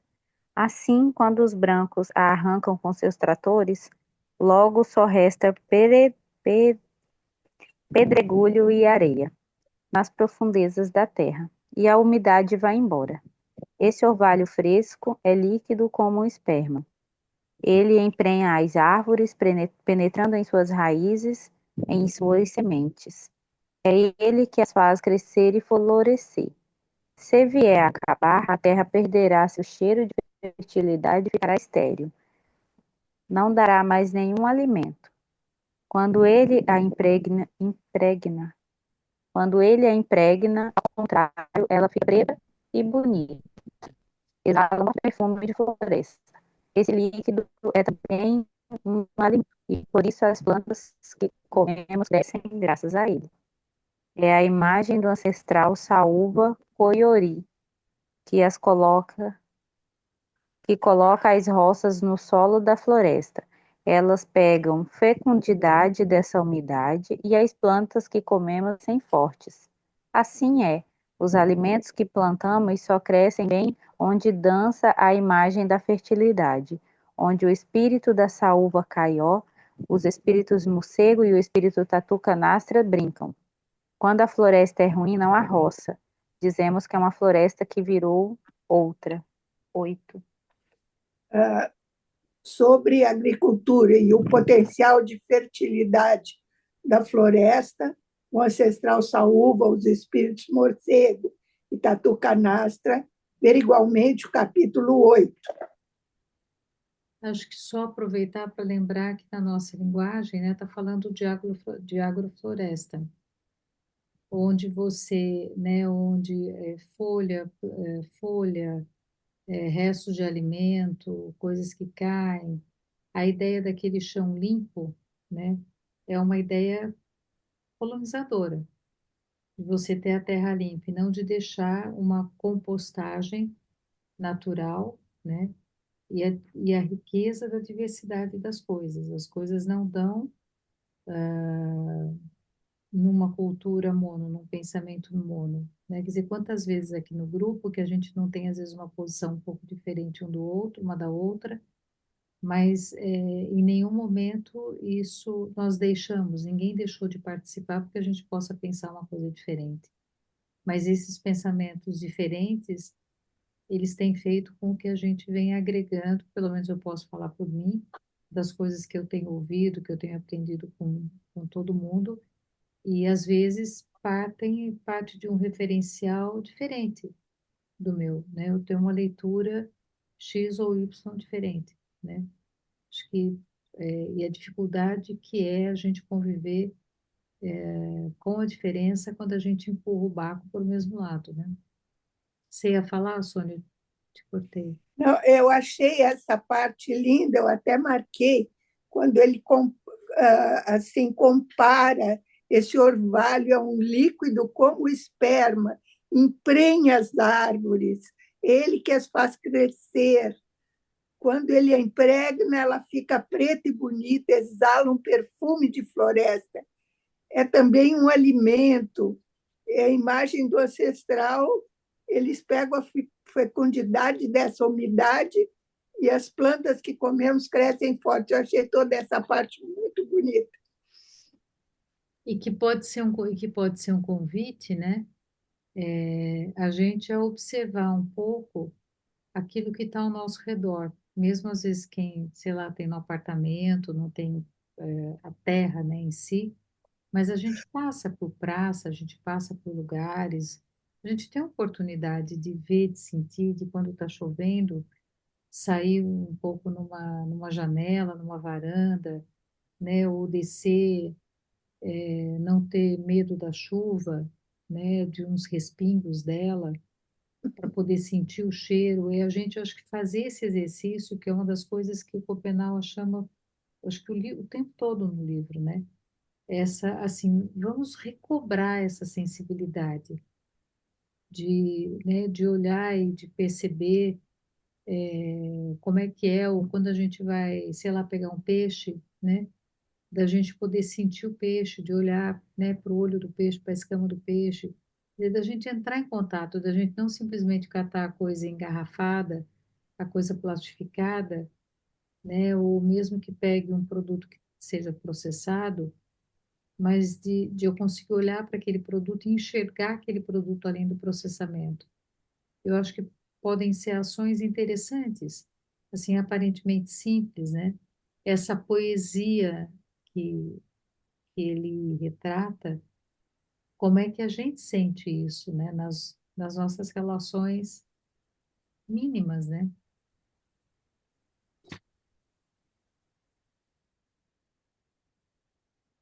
Assim, quando os brancos a arrancam com seus tratores, logo só resta pedregulho e areia nas profundezas da terra, e a umidade vai embora. Esse orvalho fresco é líquido como o esperma. Ele emprenha as árvores, penetrando em suas raízes, em suas sementes. É ele que as faz crescer e florescer. Se vier a acabar, a terra perderá seu cheiro de fertilidade e ficará estéril. Não dará mais nenhum alimento. Quando ele a impregna Quando ele a impregna, ao contrário, ela fica preta e bonita. Exala um perfume de floresta. Esse líquido é também um alimento, e por isso as plantas que comemos crescem graças a ele. É a imagem do ancestral Saúva Koiori, que as coloca que coloca as roças no solo da floresta. Elas pegam fecundidade dessa umidade e as plantas que comemos são fortes. Assim é, os alimentos que plantamos só crescem bem onde dança a imagem da fertilidade, onde o espírito da saúva caió, os espíritos morcego e o espírito tatu canastra brincam. Quando a floresta é ruim, não há roça. Dizemos que é uma floresta que virou outra. 8. Sobre a agricultura e o potencial de fertilidade da floresta, o ancestral saúva, os espíritos morcego e tatu canastra, ver igualmente o capítulo 8. Acho que só aproveitar para lembrar que na nossa linguagem, né, está falando de agrofloresta, onde você, né, onde folha, restos de alimento, coisas que caem, a ideia daquele chão limpo, né, é uma ideia colonizadora, de você ter a terra limpa, e não de deixar uma compostagem natural, né, e a riqueza da diversidade das coisas. As coisas não dão numa cultura mono, num pensamento mono, né? Quer dizer, quantas vezes aqui no grupo que a gente não tem, às vezes, uma posição um pouco diferente um do outro, uma da outra, mas em nenhum momento isso nós deixamos, ninguém deixou de participar porque a gente possa pensar uma coisa diferente. Mas esses pensamentos diferentes, eles têm feito com que a gente venha agregando, pelo menos eu posso falar por mim, das coisas que eu tenho ouvido, que eu tenho aprendido com todo mundo, e às vezes parte de um referencial diferente do meu, né? Eu tenho uma leitura X ou Y diferente, né? Acho que e a dificuldade que é a gente conviver com a diferença quando a gente empurra o barco para o mesmo lado, né? Você ia falar, Sônia? Te cortei. Não, eu achei essa parte linda, eu até marquei, quando ele assim compara esse orvalho a um líquido como o esperma, emprenha as árvores, ele que as faz crescer. Quando ele a impregna, ela fica preta e bonita, exala um perfume de floresta. É também um alimento, é a imagem do ancestral, eles pegam a fecundidade dessa umidade e as plantas que comemos crescem forte. Eu achei toda essa parte muito bonita. E que pode ser um convite, né? A gente a observar um pouco aquilo que está ao nosso redor. Mesmo às vezes quem, sei lá, tem no apartamento, não tem a terra, né, em si, mas a gente passa por praça, a gente passa por lugares, a gente tem a oportunidade de ver, de sentir, de quando está chovendo, sair um pouco numa janela, numa varanda, né, ou descer, não ter medo da chuva, né, de uns respingos dela, para poder sentir o cheiro. E a gente, acho que fazer esse exercício, que é uma das coisas que o Copenau chama, acho que o tempo todo no livro, né? Essa, assim, vamos recobrar essa sensibilidade de, né, de olhar e de perceber como é que é, ou quando a gente vai, sei lá, pegar um peixe, né? Da gente poder sentir o peixe, de olhar, né, para o olho do peixe, para a escama do peixe, e da gente entrar em contato, da gente não simplesmente catar a coisa engarrafada, a coisa plastificada, né, ou mesmo que pegue um produto que seja processado, mas de eu conseguir olhar para aquele produto e enxergar aquele produto além do processamento. Eu acho que podem ser ações interessantes, assim, aparentemente simples, né? Essa poesia que, que ele retrata, como é que a gente sente isso, né? Nas nossas relações mínimas, né?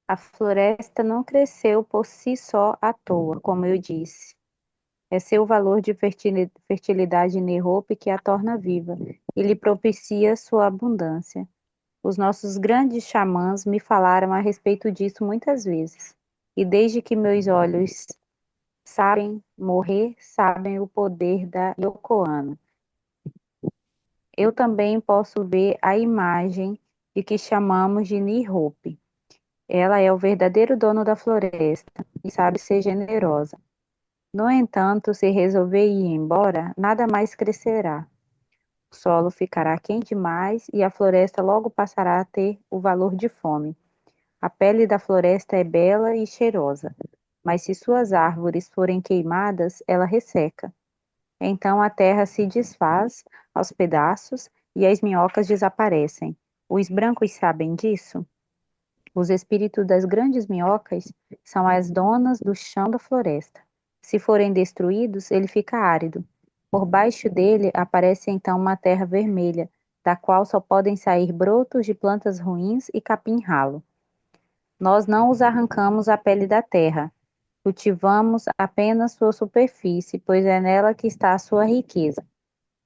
A floresta não cresceu por si só à toa, como eu disse. É seu valor de fertilidade inerrope que a torna viva e lhe propicia sua abundância. Os nossos grandes xamãs me falaram a respeito disso muitas vezes, e desde que meus olhos sabem morrer, sabem o poder da Yokohama. Eu também posso ver a imagem de que chamamos de Nihope. Ela é o verdadeiro dono da floresta e sabe ser generosa. No entanto, se resolver ir embora, nada mais crescerá. O solo ficará quente demais e a floresta logo passará a ter o valor de fome. A pele da floresta é bela e cheirosa, mas se suas árvores forem queimadas, ela resseca. Então a terra se desfaz aos pedaços e as minhocas desaparecem. Os brancos sabem disso? Os espíritos das grandes minhocas são as donas do chão da floresta. Se forem destruídos, ele fica árido. Por baixo dele aparece então uma terra vermelha, da qual só podem sair brotos de plantas ruins e capim ralo. Nós não os arrancamos a pele da terra, cultivamos apenas sua superfície, pois é nela que está a sua riqueza.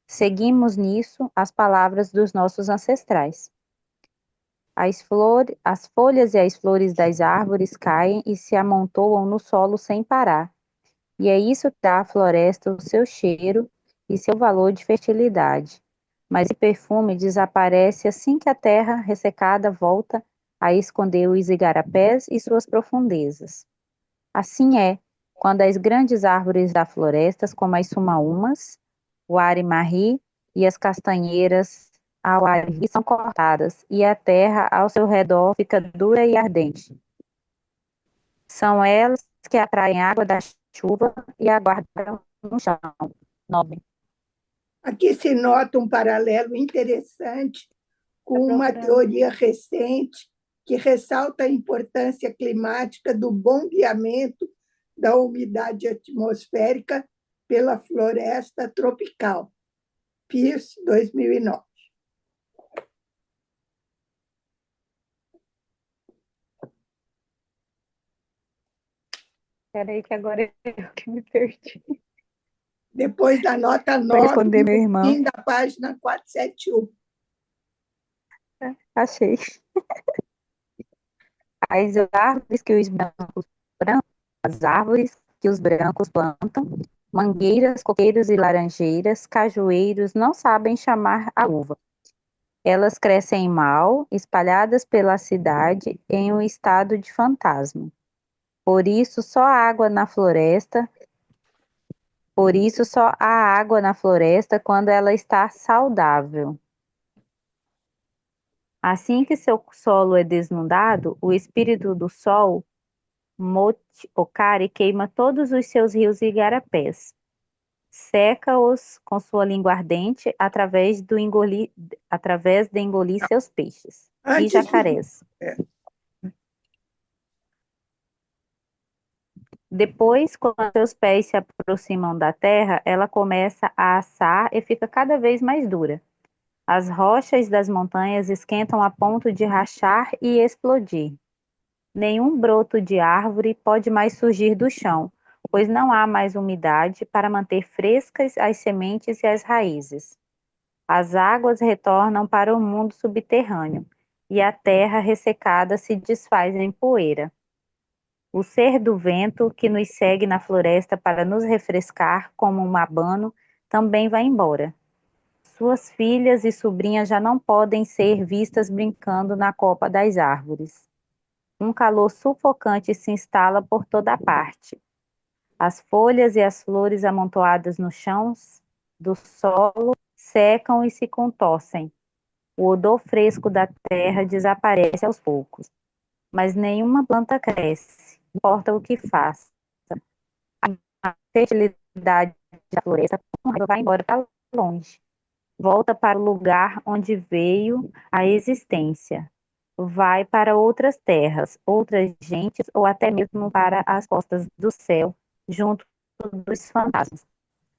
Seguimos nisso as palavras dos nossos ancestrais. As folhas e as flores das árvores caem e se amontoam no solo sem parar, e é isso que dá à floresta o seu cheiro e seu valor de fertilidade. Mas o perfume desaparece assim que a terra ressecada volta a esconder os igarapés e suas profundezas. Assim é, quando as grandes árvores da floresta, como as sumaúmas, o arimarri e as castanheiras auari são cortadas e a terra ao seu redor fica dura e ardente. São elas que atraem água da chuva e aguardam no chão. 9. Aqui se nota um paralelo interessante com uma teoria recente que ressalta a importância climática do bombeamento da umidade atmosférica pela floresta tropical. Pierce, 2009. Espera aí que agora eu que me perdi. Depois da nota Vou 9, responder meu no irmão. fim da página 471. Achei. As árvores que os brancos plantam, as árvores que os brancos plantam, mangueiras, coqueiros e laranjeiras, cajueiros não sabem chamar a uva. Elas crescem mal, espalhadas pela cidade em um estado de fantasma. Por isso só há água na floresta quando ela está saudável. Assim que seu solo é desnudado, o espírito do sol, Moti-Okari, queima todos os seus rios e igarapés. Seca-os com sua língua ardente através de engolir seus peixes e jacarés. Depois, quando seus pés se aproximam da terra, ela começa a assar e fica cada vez mais dura. As rochas das montanhas esquentam a ponto de rachar e explodir. Nenhum broto de árvore pode mais surgir do chão, pois não há mais umidade para manter frescas as sementes e as raízes. As águas retornam para o mundo subterrâneo, e a terra ressecada se desfaz em poeira. O ser do vento, que nos segue na floresta para nos refrescar como um abano, também vai embora. Suas filhas e sobrinhas já não podem ser vistas brincando na copa das árvores. Um calor sufocante se instala por toda parte. As folhas e as flores amontoadas no chão do solo secam e se contorcem. O odor fresco da terra desaparece aos poucos, mas nenhuma planta cresce, não importa o que faça. A fertilidade da floresta vai embora para longe, volta para o lugar onde veio a existência. Vai para outras terras, outras gentes ou até mesmo para as costas do céu, junto dos fantasmas.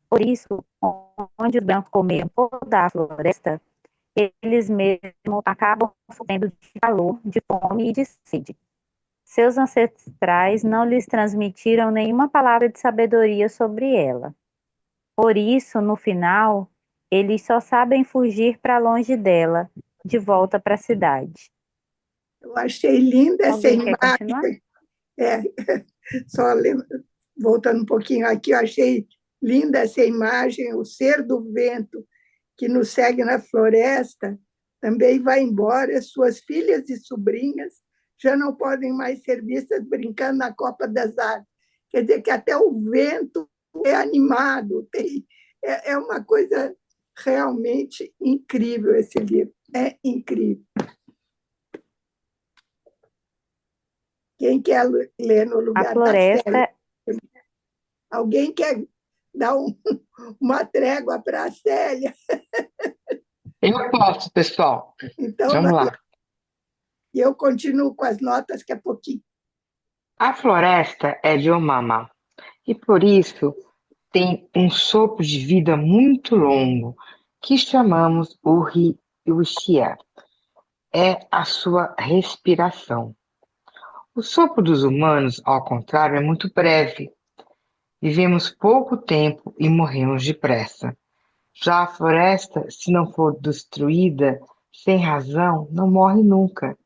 Por isso, onde os brancos comeram toda a floresta, eles mesmos acabam sofrendo de calor, de fome e de sede. Seus ancestrais não lhes transmitiram nenhuma palavra de sabedoria sobre ela. Por isso, no final, eles só sabem fugir para longe dela, de volta para a cidade. Eu achei linda essa Alguém quer continuar? imagem. É, só voltando um pouquinho aqui, eu achei linda essa imagem, o ser do vento que nos segue na floresta também vai embora, suas filhas e sobrinhas já não podem mais ser vistas brincando na copa das árvores. Quer dizer que até o vento é animado, é uma coisa realmente incrível esse livro, é incrível. Quem quer ler no A lugar da floresta, Célia? Alguém quer dar uma trégua para a Célia? Eu posso, pessoal. Então, Vamos lá. e eu continuo com as notas, que é pouquinho. A floresta é de Omama e por isso tem um sopro de vida muito longo que chamamos Uxia. É a sua respiração. O sopro dos humanos, ao contrário, é muito breve. Vivemos pouco tempo e morremos depressa. Já a floresta, se não for destruída sem razão, não morre nunca.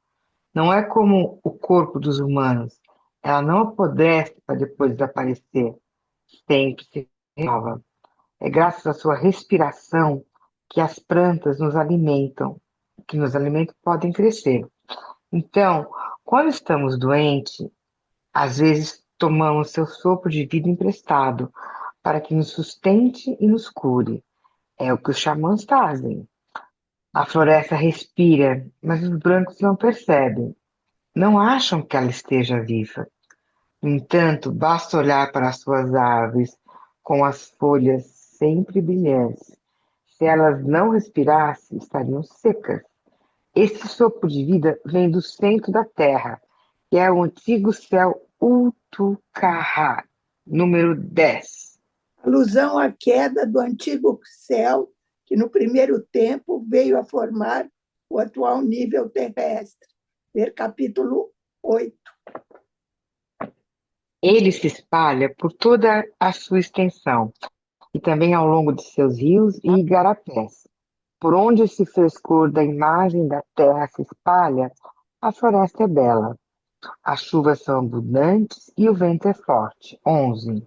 Não é como o corpo dos humanos. Ela não apodrece para depois desaparecer. Sempre se renova. É graças à sua respiração que as plantas nos alimentam, que nos alimentam podem crescer. Então, quando estamos doentes, às vezes tomamos seu sopro de vida emprestado para que nos sustente e nos cure. É o que os xamãs fazem. A floresta respira, mas os brancos não percebem. Não acham que ela esteja viva. No entanto, basta olhar para as suas árvores com as folhas sempre brilhantes. Se elas não respirassem, estariam secas. Esse sopro de vida vem do centro da Terra, que é o antigo céu Utucarra, número 10. Alusão à queda do antigo céu, que no primeiro tempo veio a formar o atual nível terrestre. Ver capítulo 8. Ele se espalha por toda a sua extensão e também ao longo de seus rios e igarapés. Por onde esse frescor da imagem da terra se espalha, a floresta é bela. As chuvas são abundantes e o vento é forte. 11.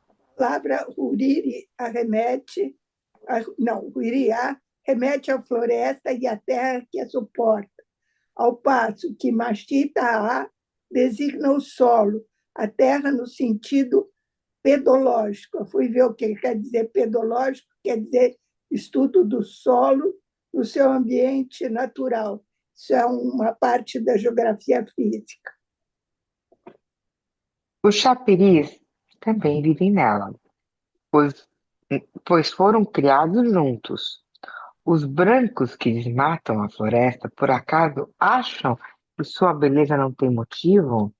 A palavra uriri arremete, não, uriá remete à floresta e à terra que a suporta, ao passo que machita designa o solo, a terra no sentido pedológico. Eu fui ver o que quer dizer pedológico, quer dizer estudo do solo no seu ambiente natural. Isso é uma parte da geografia física. Os chapiris também vivem nela, pois foram criados juntos. Os brancos que desmatam a floresta, por acaso, acham que sua beleza não tem motivo?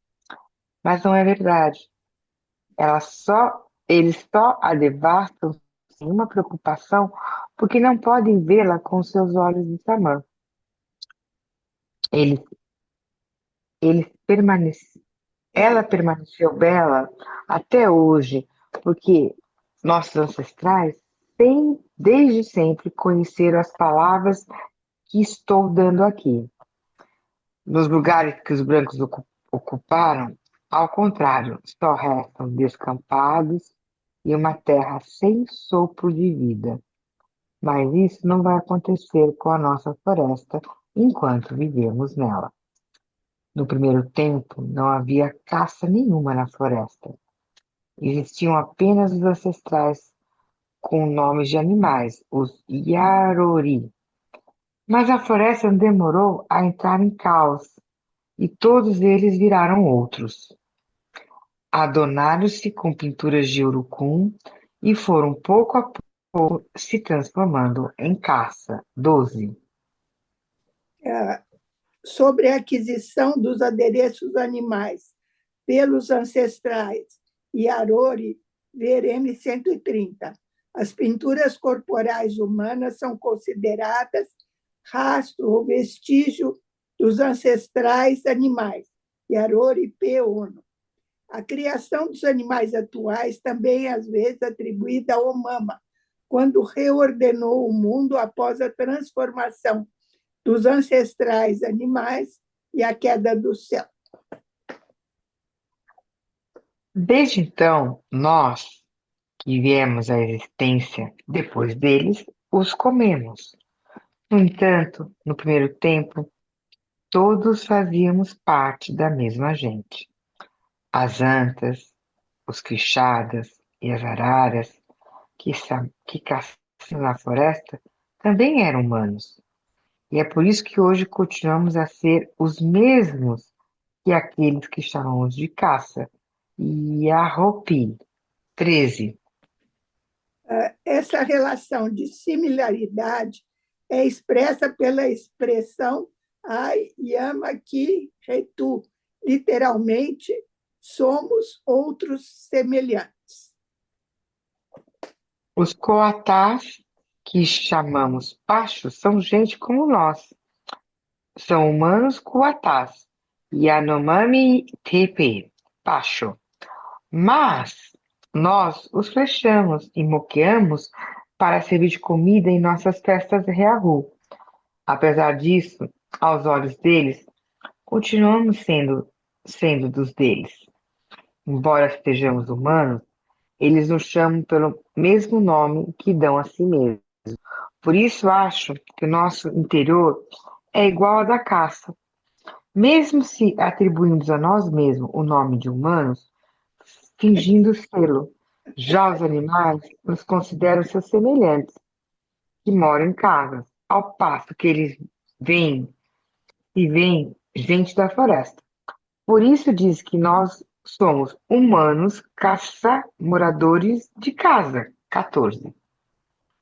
Mas não é verdade. Eles só a devastam sem uma preocupação, porque não podem vê-la com seus olhos de Samã. Eles, eles permanece, ela permaneceu bela até hoje, porque nossos ancestrais, desde sempre, conheceram as palavras que estou dando aqui. Nos lugares que os brancos ocuparam, ao contrário, só restam descampados e uma terra sem sopro de vida. Mas isso não vai acontecer com a nossa floresta enquanto vivemos nela. No primeiro tempo, não havia caça nenhuma na floresta. Existiam apenas os ancestrais com nomes de animais, os Yarori. Mas a floresta demorou a entrar em caos e todos eles viraram outros. Adornaram-se com pinturas de urucum e foram pouco a pouco se transformando em caça. 12. Sobre a aquisição dos adereços animais pelos ancestrais Yarori, ver M130. As pinturas corporais humanas são consideradas rastro ou vestígio dos ancestrais animais. Yarori-P. Ono. A criação dos animais atuais também é, às vezes, atribuída ao Mama, quando reordenou o mundo após a transformação dos ancestrais animais e a queda do céu. Desde então, nós, que viemos à existência depois deles, os comemos. No entanto, no primeiro tempo, todos fazíamos parte da mesma gente. As antas, os quixadas e as araras que caçam na floresta também eram humanos. E é por isso que hoje continuamos a ser os mesmos que aqueles que chamamos de caça. Yarropi, 13. Essa relação de similaridade é expressa pela expressão Ai Yama Ki Retu, literalmente, somos outros semelhantes. Os coatás, que chamamos pachos, são gente como nós. São humanos coatás. Yanomami tepe, pacho. Mas nós os flechamos e moqueamos para servir de comida em nossas festas reahu. Apesar disso, aos olhos deles, continuamos sendo dos deles. Embora estejamos humanos, eles nos chamam pelo mesmo nome que dão a si mesmos. Por isso acho que o nosso interior é igual ao da caça. Mesmo se atribuímos a nós mesmos o nome de humanos, fingindo sê-lo. Já os animais nos consideram seus semelhantes, que moram em casas, ao passo que eles veem gente da floresta. Por isso diz que nós somos humanos, moradores de casa. 14.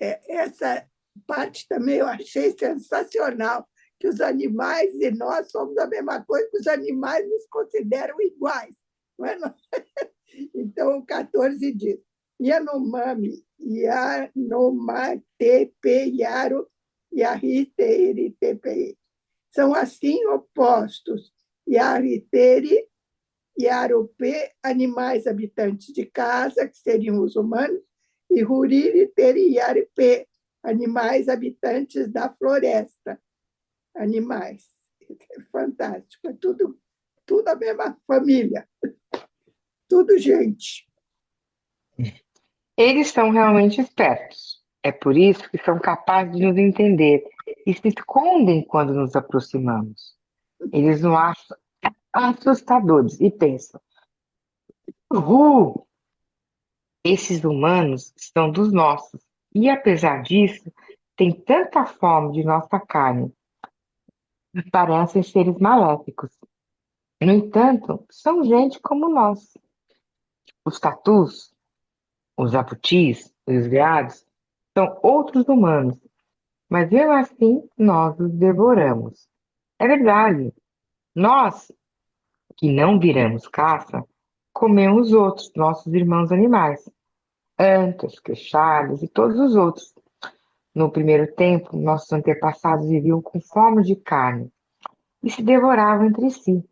Essa parte também eu achei sensacional, que os animais e nós somos a mesma coisa, que os animais nos consideram iguais. Não é? Então, o 14 diz: Yanomami, Yanomatepe, Yaro, Yaritepe. São assim opostos. Yariteri, Yarupe, animais habitantes de casa, que seriam os humanos, e Huriri, Teri, Yaripe, animais habitantes da floresta. Animais. É fantástico. É tudo a mesma família. Tudo gente. Eles são realmente espertos. É por isso que são capazes de nos entender e se escondem quando nos aproximamos. Eles nos acham assustadores e pensam: esses humanos são dos nossos. E apesar disso, têm tanta fome de nossa carne e parecem seres maléficos. No entanto, são gente como nós. Os tatus, os jabutis, os veados, são outros humanos, mas mesmo assim nós os devoramos. É verdade, nós que não viramos caça, comemos os outros, nossos irmãos animais, antas, queixadas e todos os outros. No primeiro tempo, nossos antepassados viviam com fome de carne e se devoravam entre si.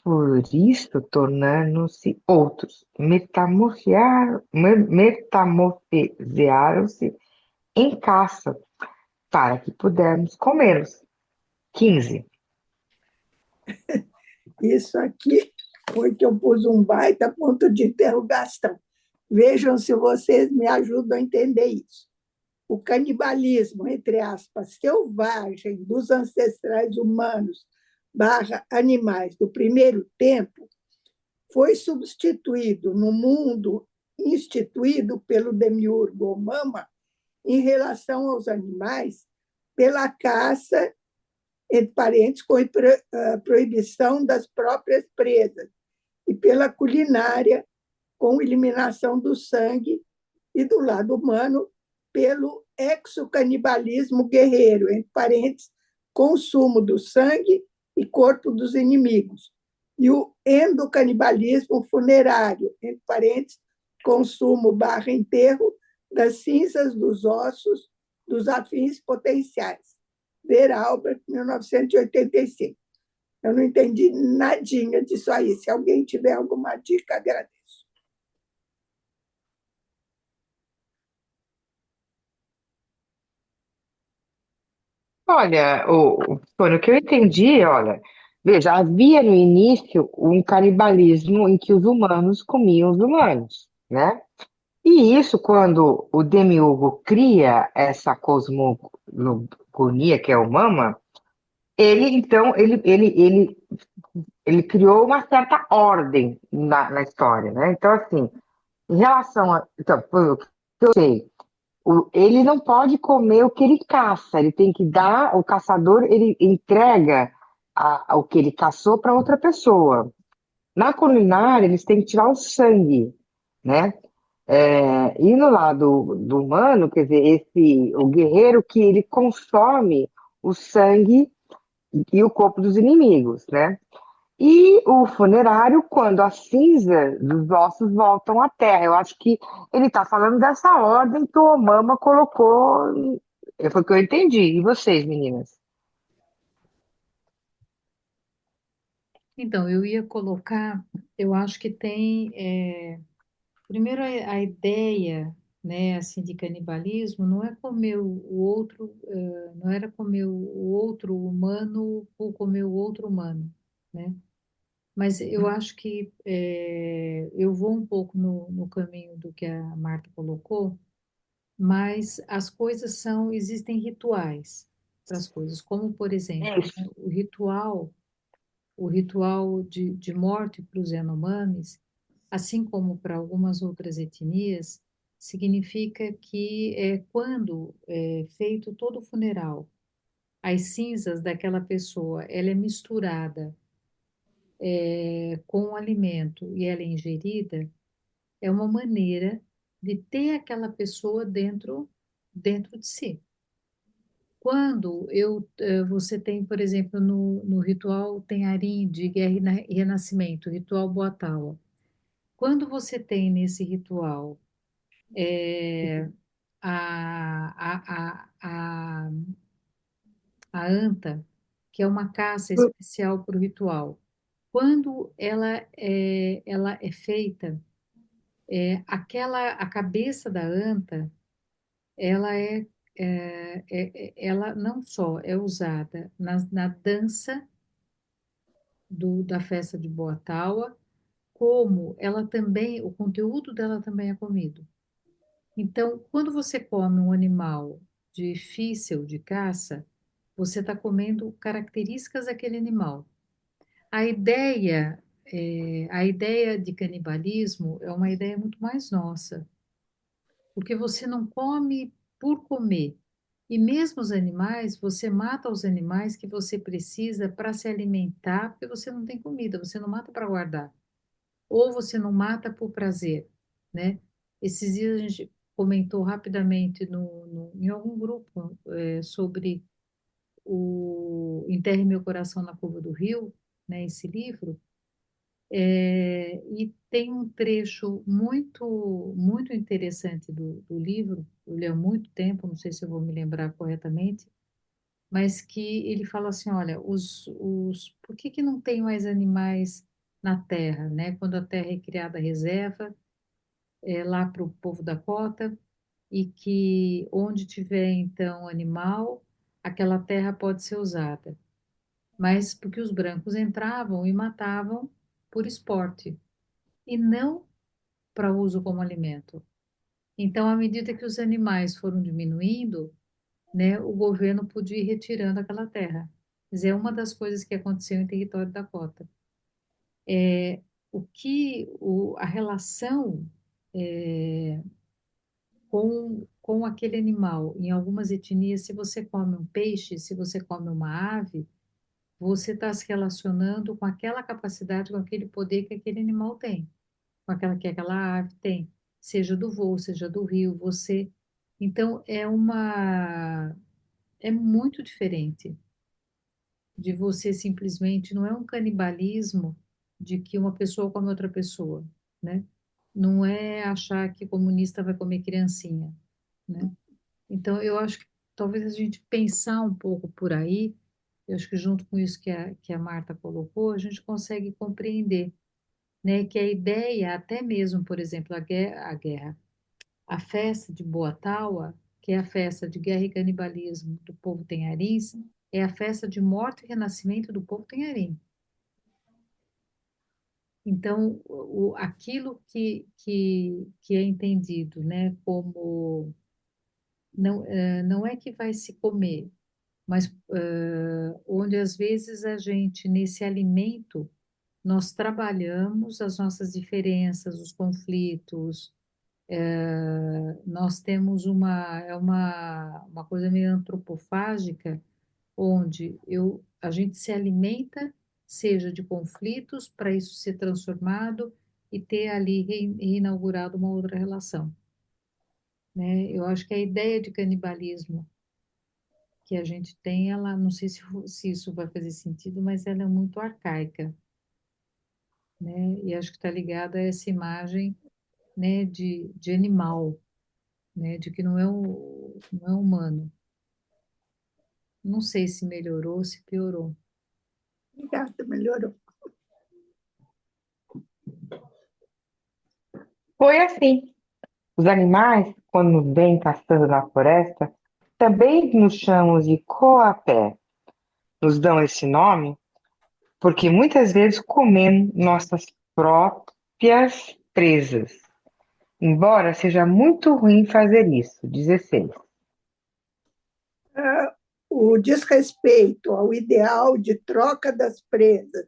Por isso, tornando-se outros, metamorfosearam-se em caça, para que pudermos comê-los. 15. Isso aqui foi que eu pus um baita ponto de interrogação. Vejam se vocês me ajudam a entender isso. O canibalismo, entre aspas, selvagem dos ancestrais humanos / animais do primeiro tempo foi substituído no mundo instituído pelo demiurgo Mama em relação aos animais pela caça, entre parênteses, com a proibição das próprias presas, e pela culinária, com eliminação do sangue, e do lado humano, pelo exocanibalismo guerreiro, entre parênteses, consumo do sangue e corpo dos inimigos, e o endocanibalismo funerário, entre parênteses, consumo / enterro das cinzas dos ossos dos afins potenciais. Ver Albert, 1985. Eu não entendi nadinha disso aí. Se alguém tiver alguma dica, agradeço. Olha, Tony, o que eu entendi, olha, veja, havia no início um canibalismo em que os humanos comiam os humanos, né? E isso, quando o Demiurgo cria essa cosmogonia, que é o Mama, ele, então, ele criou uma certa ordem na história, né? Então, assim, em relação a... Então, pelo que eu sei, ele não pode comer o que ele caça, ele tem que dar, o caçador, ele entrega o que ele caçou para outra pessoa. Na culinária, eles têm que tirar o sangue, né? E no lado do humano, quer dizer, o guerreiro que ele consome o sangue e o corpo dos inimigos, né? E o funerário, quando as cinzas dos ossos voltam à terra. Eu acho que ele está falando dessa ordem que o Obama colocou. Foi o que eu entendi. E vocês, meninas? Então, eu ia colocar, eu acho que tem, primeiro a ideia, né, assim, de canibalismo não é comer o outro, não era comer o outro humano ou comer o outro humano, né? Mas eu acho que eu vou um pouco no caminho do que a Marta colocou, mas as coisas existem rituais para as coisas, como, por exemplo, Isso. né, o ritual de morte para os Yanomamis, assim como para algumas outras etnias, significa que quando é feito todo o funeral, as cinzas daquela pessoa, ela é misturada com o alimento e ela é ingerida, é uma maneira de ter aquela pessoa dentro de si. Quando você tem, por exemplo, no ritual Tenharim de Guerra e Renascimento, ritual Boataua, quando você tem nesse ritual a a anta, que é uma caça especial para o ritual, quando ela é feita, a cabeça da anta, ela ela não só é usada na dança da festa de Boa-Taua, como ela também, o conteúdo dela também é comido. Então, quando você come um animal difícil de caça, você está comendo características daquele animal. A ideia de canibalismo é uma ideia muito mais nossa, porque você não come por comer. E mesmo os animais, você mata os animais que você precisa para se alimentar, porque você não tem comida, você não mata para guardar. Ou você não mata por prazer, né? Esses dias a gente comentou rapidamente em algum grupo sobre o Enterre Meu Coração na Curva do Rio, né? Esse livro. E tem um trecho muito, muito interessante do livro, eu li há muito tempo, não sei se eu vou me lembrar corretamente, mas que ele fala assim, olha, por que que não tem mais animais na Terra, né? Quando a Terra é criada reserva, lá para o povo da cota, e que onde tiver, então, animal, aquela terra pode ser usada. Mas porque os brancos entravam e matavam por esporte, e não para uso como alimento. Então, à medida que os animais foram diminuindo, né, o governo podia ir retirando aquela terra. Mas é uma das coisas que aconteceu em território da cota. A relação com aquele animal, em algumas etnias, se você come um peixe, se você come uma ave, você está se relacionando com aquela capacidade, com aquele poder que aquele animal tem, com aquela que aquela ave tem, seja do voo, seja do rio, você. Então, é muito diferente de você simplesmente, não é um canibalismo de que uma pessoa come outra pessoa, né? Não é achar que comunista vai comer criancinha, né? Então, eu acho que talvez a gente pensar um pouco por aí, Eu acho que junto com isso que a Marta colocou, a gente consegue compreender, né, que a ideia, até mesmo, por exemplo, a festa de Boa Taua, que é a festa de guerra e canibalismo do povo tenharins, é a festa de morte e renascimento do povo tenharim. Então, aquilo que é entendido, né, como não é que vai se comer, mas onde às vezes a gente, nesse alimento, nós trabalhamos as nossas diferenças, os conflitos, nós temos uma coisa meio antropofágica, onde a gente se alimenta, seja de conflitos, para isso ser transformado e ter ali reinaugurado uma outra relação, né? Eu acho que a ideia de canibalismo que a gente tem, ela, não sei se isso vai fazer sentido, mas ela é muito arcaica, né? E acho que está ligada a essa imagem, né, de animal, né, de que não é humano. Não sei se melhorou ou se piorou. Obrigada, melhorou. Foi assim. Os animais, quando nos vêm caçando na floresta, também nos chamam de coapé. Nos dão esse nome porque muitas vezes comemos nossas próprias presas. Embora seja muito ruim fazer isso. 16. O desrespeito ao ideal de troca das presas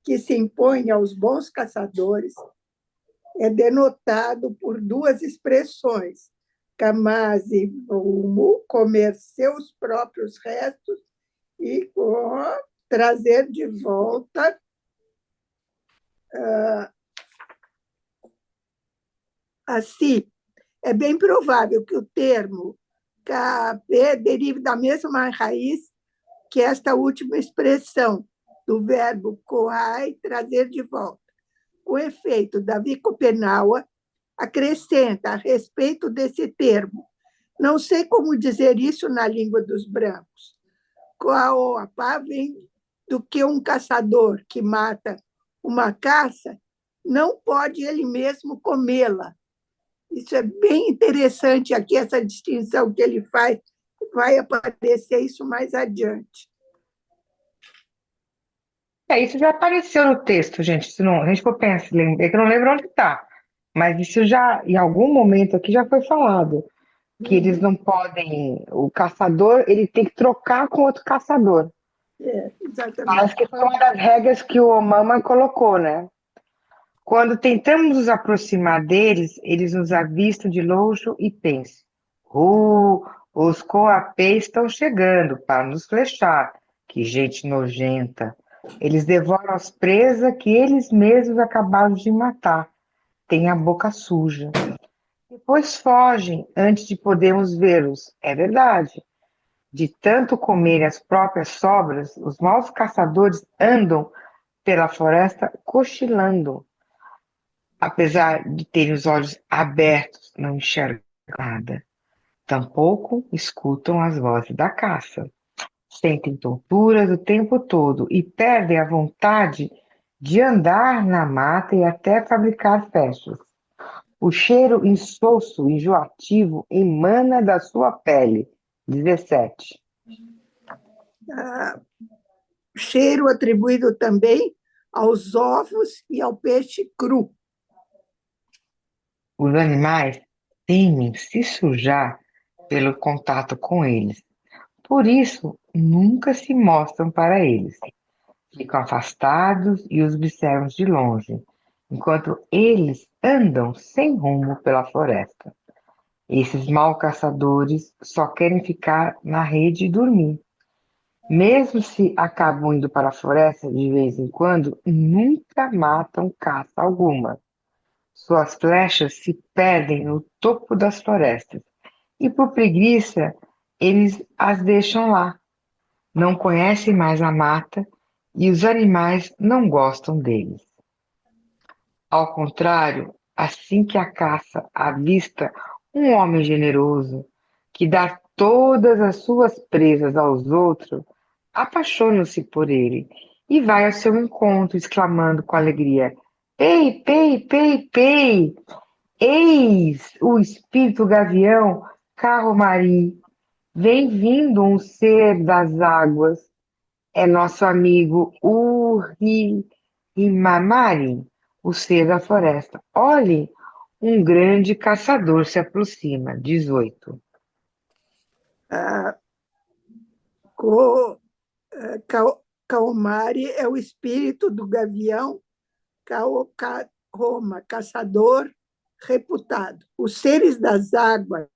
que se impõe aos bons caçadores é denotado por duas expressões: kamase vumu, comer seus próprios restos, e trazer de volta a si. É bem provável que o termo KP derive da mesma raiz que esta última expressão, do verbo kohai, trazer de volta. Com efeito, Davi Copenaua acrescenta a respeito desse termo: não sei como dizer isso na língua dos brancos. Coaoapá vem do que um caçador que mata uma caça não pode ele mesmo comê-la. Isso é bem interessante aqui, essa distinção que ele faz, vai aparecer isso mais adiante. Isso já apareceu no texto, gente. Se não, a gente for pensar, é que eu não lembro onde está, mas isso já, em algum momento aqui, já foi falado. Que eles não podem. O caçador, ele tem que trocar com outro caçador. Exatamente. Parece que foi uma das regras que o Obama colocou, né? Quando tentamos nos aproximar deles, eles nos avistam de longe e pensam: os coapês estão chegando para nos flechar. Que gente nojenta. Eles devoram as presas que eles mesmos acabaram de matar. Têm a boca suja. Depois fogem antes de podermos vê-los. É verdade. De tanto comerem as próprias sobras, os maus caçadores andam pela floresta cochilando. Apesar de terem os olhos abertos, não enxergam nada. Tampouco escutam as vozes da caça. Sentem tonturas o tempo todo e perdem a vontade de andar na mata e até fabricar festas. O cheiro insosso e enjoativo emana da sua pele. 17. Cheiro atribuído também aos ovos e ao peixe cru. Os animais temem se sujar pelo contato com eles. Por isso, nunca se mostram para eles. Ficam afastados e os observam de longe, enquanto eles andam sem rumo pela floresta. Esses maus caçadores só querem ficar na rede e dormir. Mesmo se acabam indo para a floresta de vez em quando, nunca matam caça alguma. Suas flechas se perdem no topo das florestas e, por preguiça, eles as deixam lá. Não conhecem mais a mata e os animais não gostam deles. Ao contrário, assim que a caça avista um homem generoso que dá todas as suas presas aos outros, apaixonam-se por ele e vai ao seu encontro, exclamando com alegria: Pei, pei, pei, pei! Eis o espírito gavião Carromari, vem vindo um ser das águas, é nosso amigo Urri-Imamari, o ser da floresta. Olhe, um grande caçador se aproxima. 18. Ah, Co- Kaomari é o espírito do gavião Roma, caçador reputado. Os seres das águas,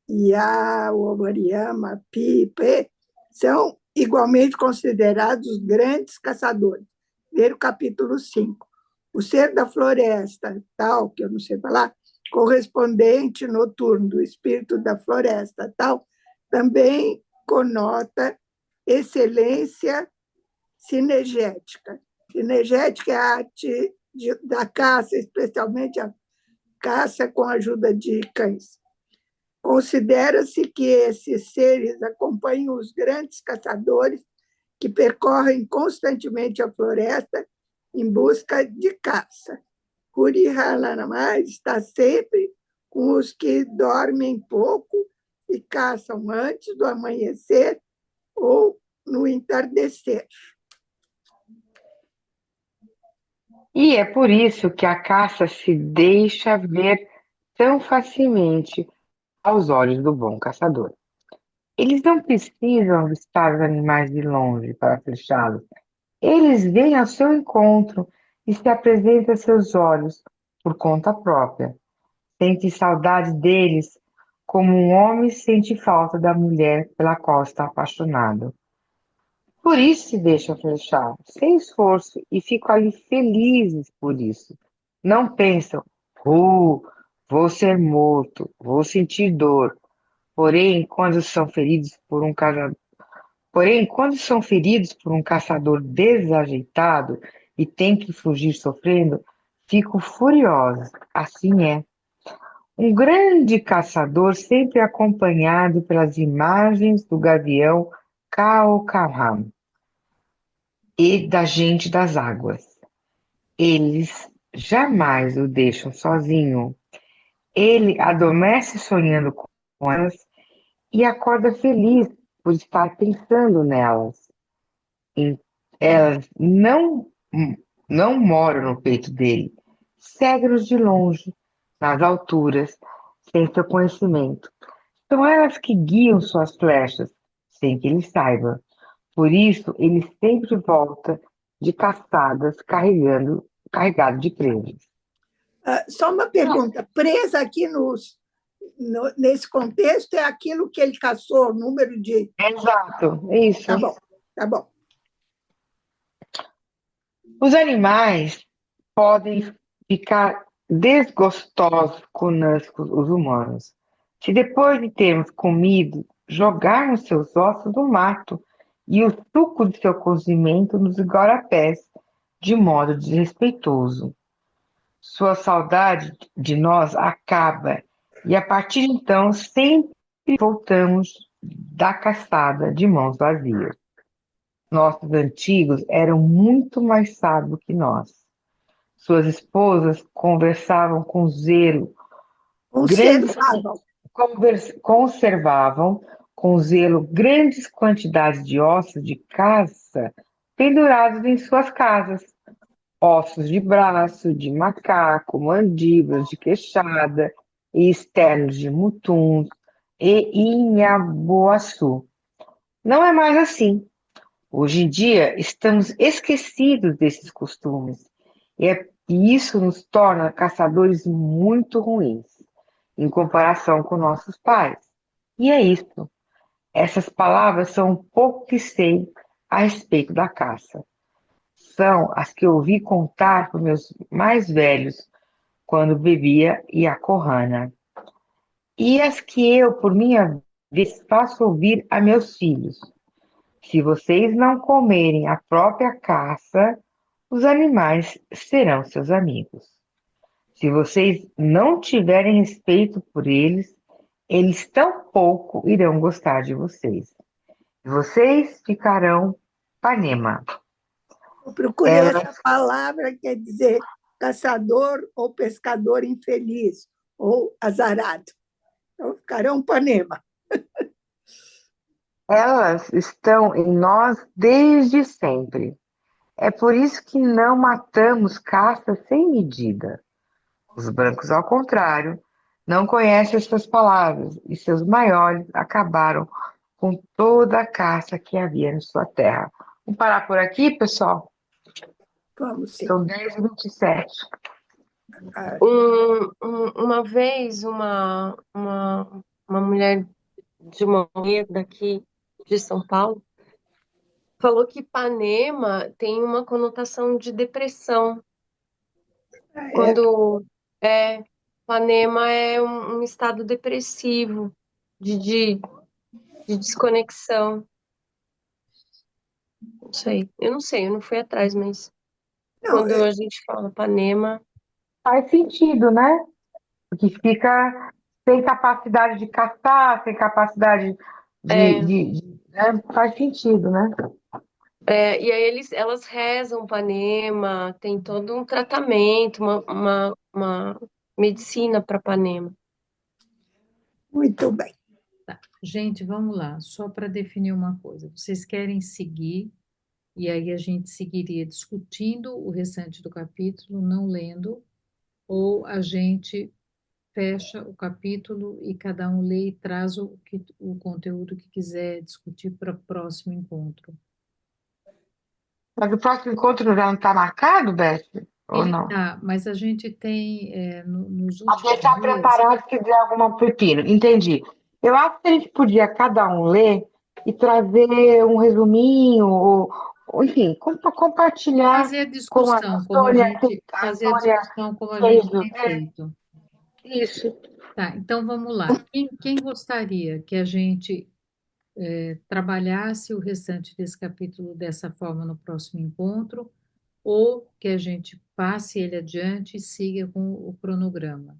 Ia, Oriyama, Pi, Pe, são igualmente considerados grandes caçadores. Ver o capítulo 5. O ser da floresta, tal, que eu não sei falar, correspondente noturno do espírito da floresta, tal, também conota excelência cinegética. Cinegética é a arte da caça, especialmente a caça com a ajuda de cães. Considera-se que esses seres acompanham os grandes caçadores que percorrem constantemente a floresta em busca de caça. Hurihalanamai está sempre com os que dormem pouco e caçam antes do amanhecer ou no entardecer. E é por isso que a caça se deixa ver tão facilmente aos olhos do bom caçador. Eles não precisam avistar os animais de longe para flechá-los. Eles vêm ao seu encontro e se apresentam a seus olhos por conta própria. Sente saudade deles como um homem sente falta da mulher pela qual está apaixonado. Por isso se deixam flechar, sem esforço, e ficam ali felizes por isso. Não pensam, vou ser morto, vou sentir dor. Porém, quando são feridos por um caçador desajeitado e têm que fugir sofrendo, ficam furiosos. Assim é. Um grande caçador sempre acompanhado pelas imagens do gavião Kaokaham e da gente das águas. Eles jamais o deixam sozinho. Ele adormece sonhando com elas e acorda feliz por estar pensando nelas. Elas não moram no peito dele, segue-nos de longe, nas alturas, sem seu conhecimento. São elas que guiam suas flechas, sem que ele saiba. Por isso, ele sempre volta de caçadas carregado de presas. Só uma pergunta. Presa aqui nesse contexto é aquilo que ele caçou, o número de... Exato, é isso. Tá bom, tá bom. Os animais podem ficar desgostosos conosco, os humanos, se depois de termos comido, jogarmos seus ossos no mato e o suco de seu cozimento nos igarapés, de modo desrespeitoso. Sua saudade de nós acaba, e a partir de então sempre voltamos da caçada de mãos vazias. Nossos antigos eram muito mais sábios que nós. Suas esposas conversavam com zelo, conservavam com zelo grandes quantidades de ossos de caça pendurados em suas casas. Ossos de braço, de macaco, mandíbulas de queixada e externos de mutuns e inhabuaçu. Não é mais assim. Hoje em dia, estamos esquecidos desses costumes, e isso nos torna caçadores muito ruins, em comparação com nossos pais. E é isso. Essas palavras são um pouco que sei a respeito da caça. São as que ouvi contar para meus mais velhos quando bebia Iacorrana, e as que eu, por minha vez, faço ouvir a meus filhos. Se vocês não comerem a própria caça, os animais serão seus amigos. Se vocês não tiverem respeito por eles, eles tampouco irão gostar de vocês. Vocês ficarão Panema. Eu procurei Elas, essa palavra, quer dizer caçador ou pescador infeliz, ou azarado. Então, ficarão Panema. elas estão em nós desde sempre. É por isso que não matamos caça sem medida. Os brancos, ao contrário, não conhecem estas palavras e seus maiores acabaram com toda a caça que havia em sua terra. Vamos parar por aqui, pessoal? Vamos sim. São 10h27. Uma vez, uma mulher de uma mulher daqui de São Paulo falou que Ipanema tem uma conotação de depressão. É, Quando Ipanema é um estado depressivo, de desconexão. Não sei, eu não fui atrás, mas não, quando a gente fala Ipanema, Faz sentido, né? Porque fica sem capacidade de caçar, sem capacidade é, né? Faz sentido, né? e aí elas rezam Ipanema, tem todo um tratamento, uma medicina para Ipanema. muito bem. Tá. Gente, vamos lá, só para definir uma coisa. Vocês querem seguir, e aí a gente seguiria discutindo o restante do capítulo, não lendo, ou a gente fecha o capítulo e cada um lê e traz o conteúdo que quiser discutir para o próximo encontro. Mas o próximo encontro já não está marcado, Beth? Ou Ele não? tá, mas a gente tem, nos A últimos deixar dias, preparado se der alguma pepino. Entendi. Eu acho que a gente podia cada um ler e trazer um resuminho, enfim, compartilhar fazer a com a discussão, como a Sônia, gente, a fazer a Sônia discussão como a fez. gente tem feito. Isso. Tá, então vamos lá. Quem gostaria que a gente trabalhasse o restante desse capítulo dessa forma no próximo encontro, ou que a gente passe ele adiante e siga com o cronograma?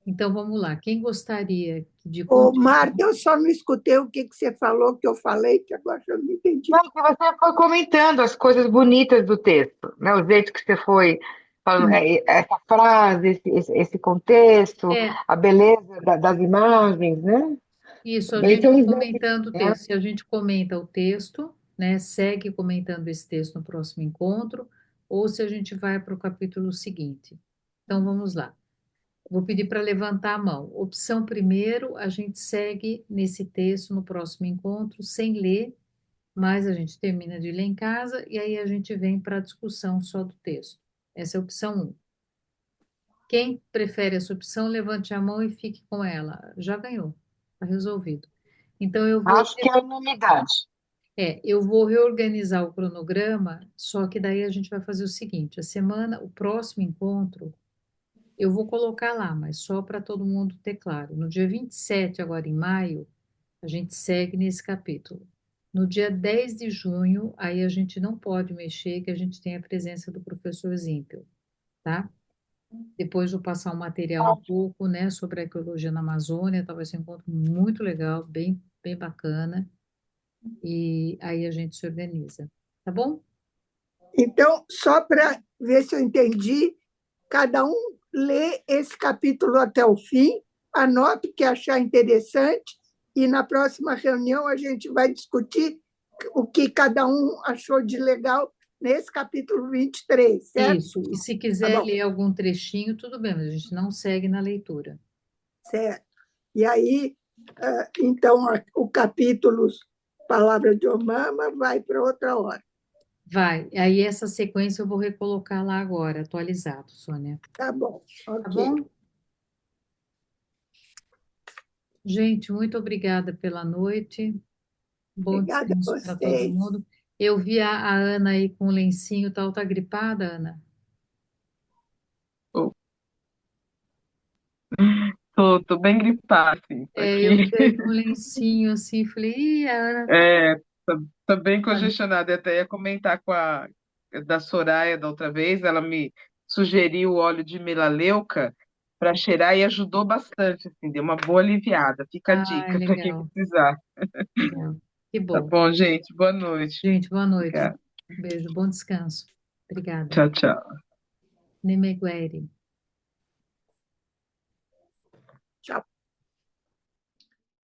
Então vamos lá. Quem gostaria de Ô, continuar? Marta, eu só não escutei o que você falou, que eu falei, que agora eu não entendi. Não, que você foi comentando as coisas bonitas do texto, né? O jeito que você foi falando, essa frase, esse contexto, É, a beleza das imagens, né? isso, a Esse é gente um exemplo, comentando o né? texto. Se a gente comenta o texto, né, segue comentando esse texto no próximo encontro, ou se a gente vai para o capítulo seguinte. Então vamos lá. Vou pedir para levantar a mão. Opção primeiro, a gente segue nesse texto no próximo encontro, sem ler, mas a gente termina de ler em casa e aí a gente vem para a discussão só do texto. Essa é a opção um. Quem prefere essa opção, levante a mão e fique com ela. Já ganhou, está resolvido. Então Acho que é unanimidade. eu vou reorganizar o cronograma, só que daí a gente vai fazer o seguinte: o próximo encontro, eu vou colocar lá, mas só para todo mundo ter claro. No dia 27, agora em maio, a gente segue nesse capítulo. No dia 10 de junho, aí a gente não pode mexer, que a gente tem a presença do professor Zimpel, tá? Depois vou passar um material um pouco, né, sobre a arqueologia na Amazônia, talvez seja um encontro muito legal, bem, bem bacana, e aí a gente se organiza, tá bom? Então, só para ver se eu entendi, cada um lê esse capítulo até o fim, anota o que achar interessante, e na próxima reunião a gente vai discutir o que cada um achou de legal nesse capítulo 23, certo? Isso, e se Tá quiser bom, ler algum trechinho, tudo bem, mas a gente não segue na leitura. certo. E aí, então, o capítulo Palavra de Omama vai para outra hora. Vai, aí essa sequência eu vou recolocar lá agora, atualizado, Sônia. Tá bom, Tá ok. bom? Gente, muito obrigada pela noite. Bom Obrigada a descanso para todo vocês. mundo. Eu vi a Ana aí com o lencinho e tal. Tá gripada, Ana? Tô bem gripada, assim, tô Eu aqui. vi aí com o lencinho assim, falei, ih, a Ana tá. É, tô bem Olha, congestionada. Eu até ia comentar com a da Soraya da outra vez, ela me sugeriu o óleo de melaleuca para cheirar e ajudou bastante, assim, deu uma boa aliviada. Fica a ah, dica para quem legal, precisar. legal. Que Tá bom. bom, gente? Boa noite. Gente, boa noite. Obrigada. Um beijo, bom descanso. Obrigada. Tchau, tchau. Nemegueri.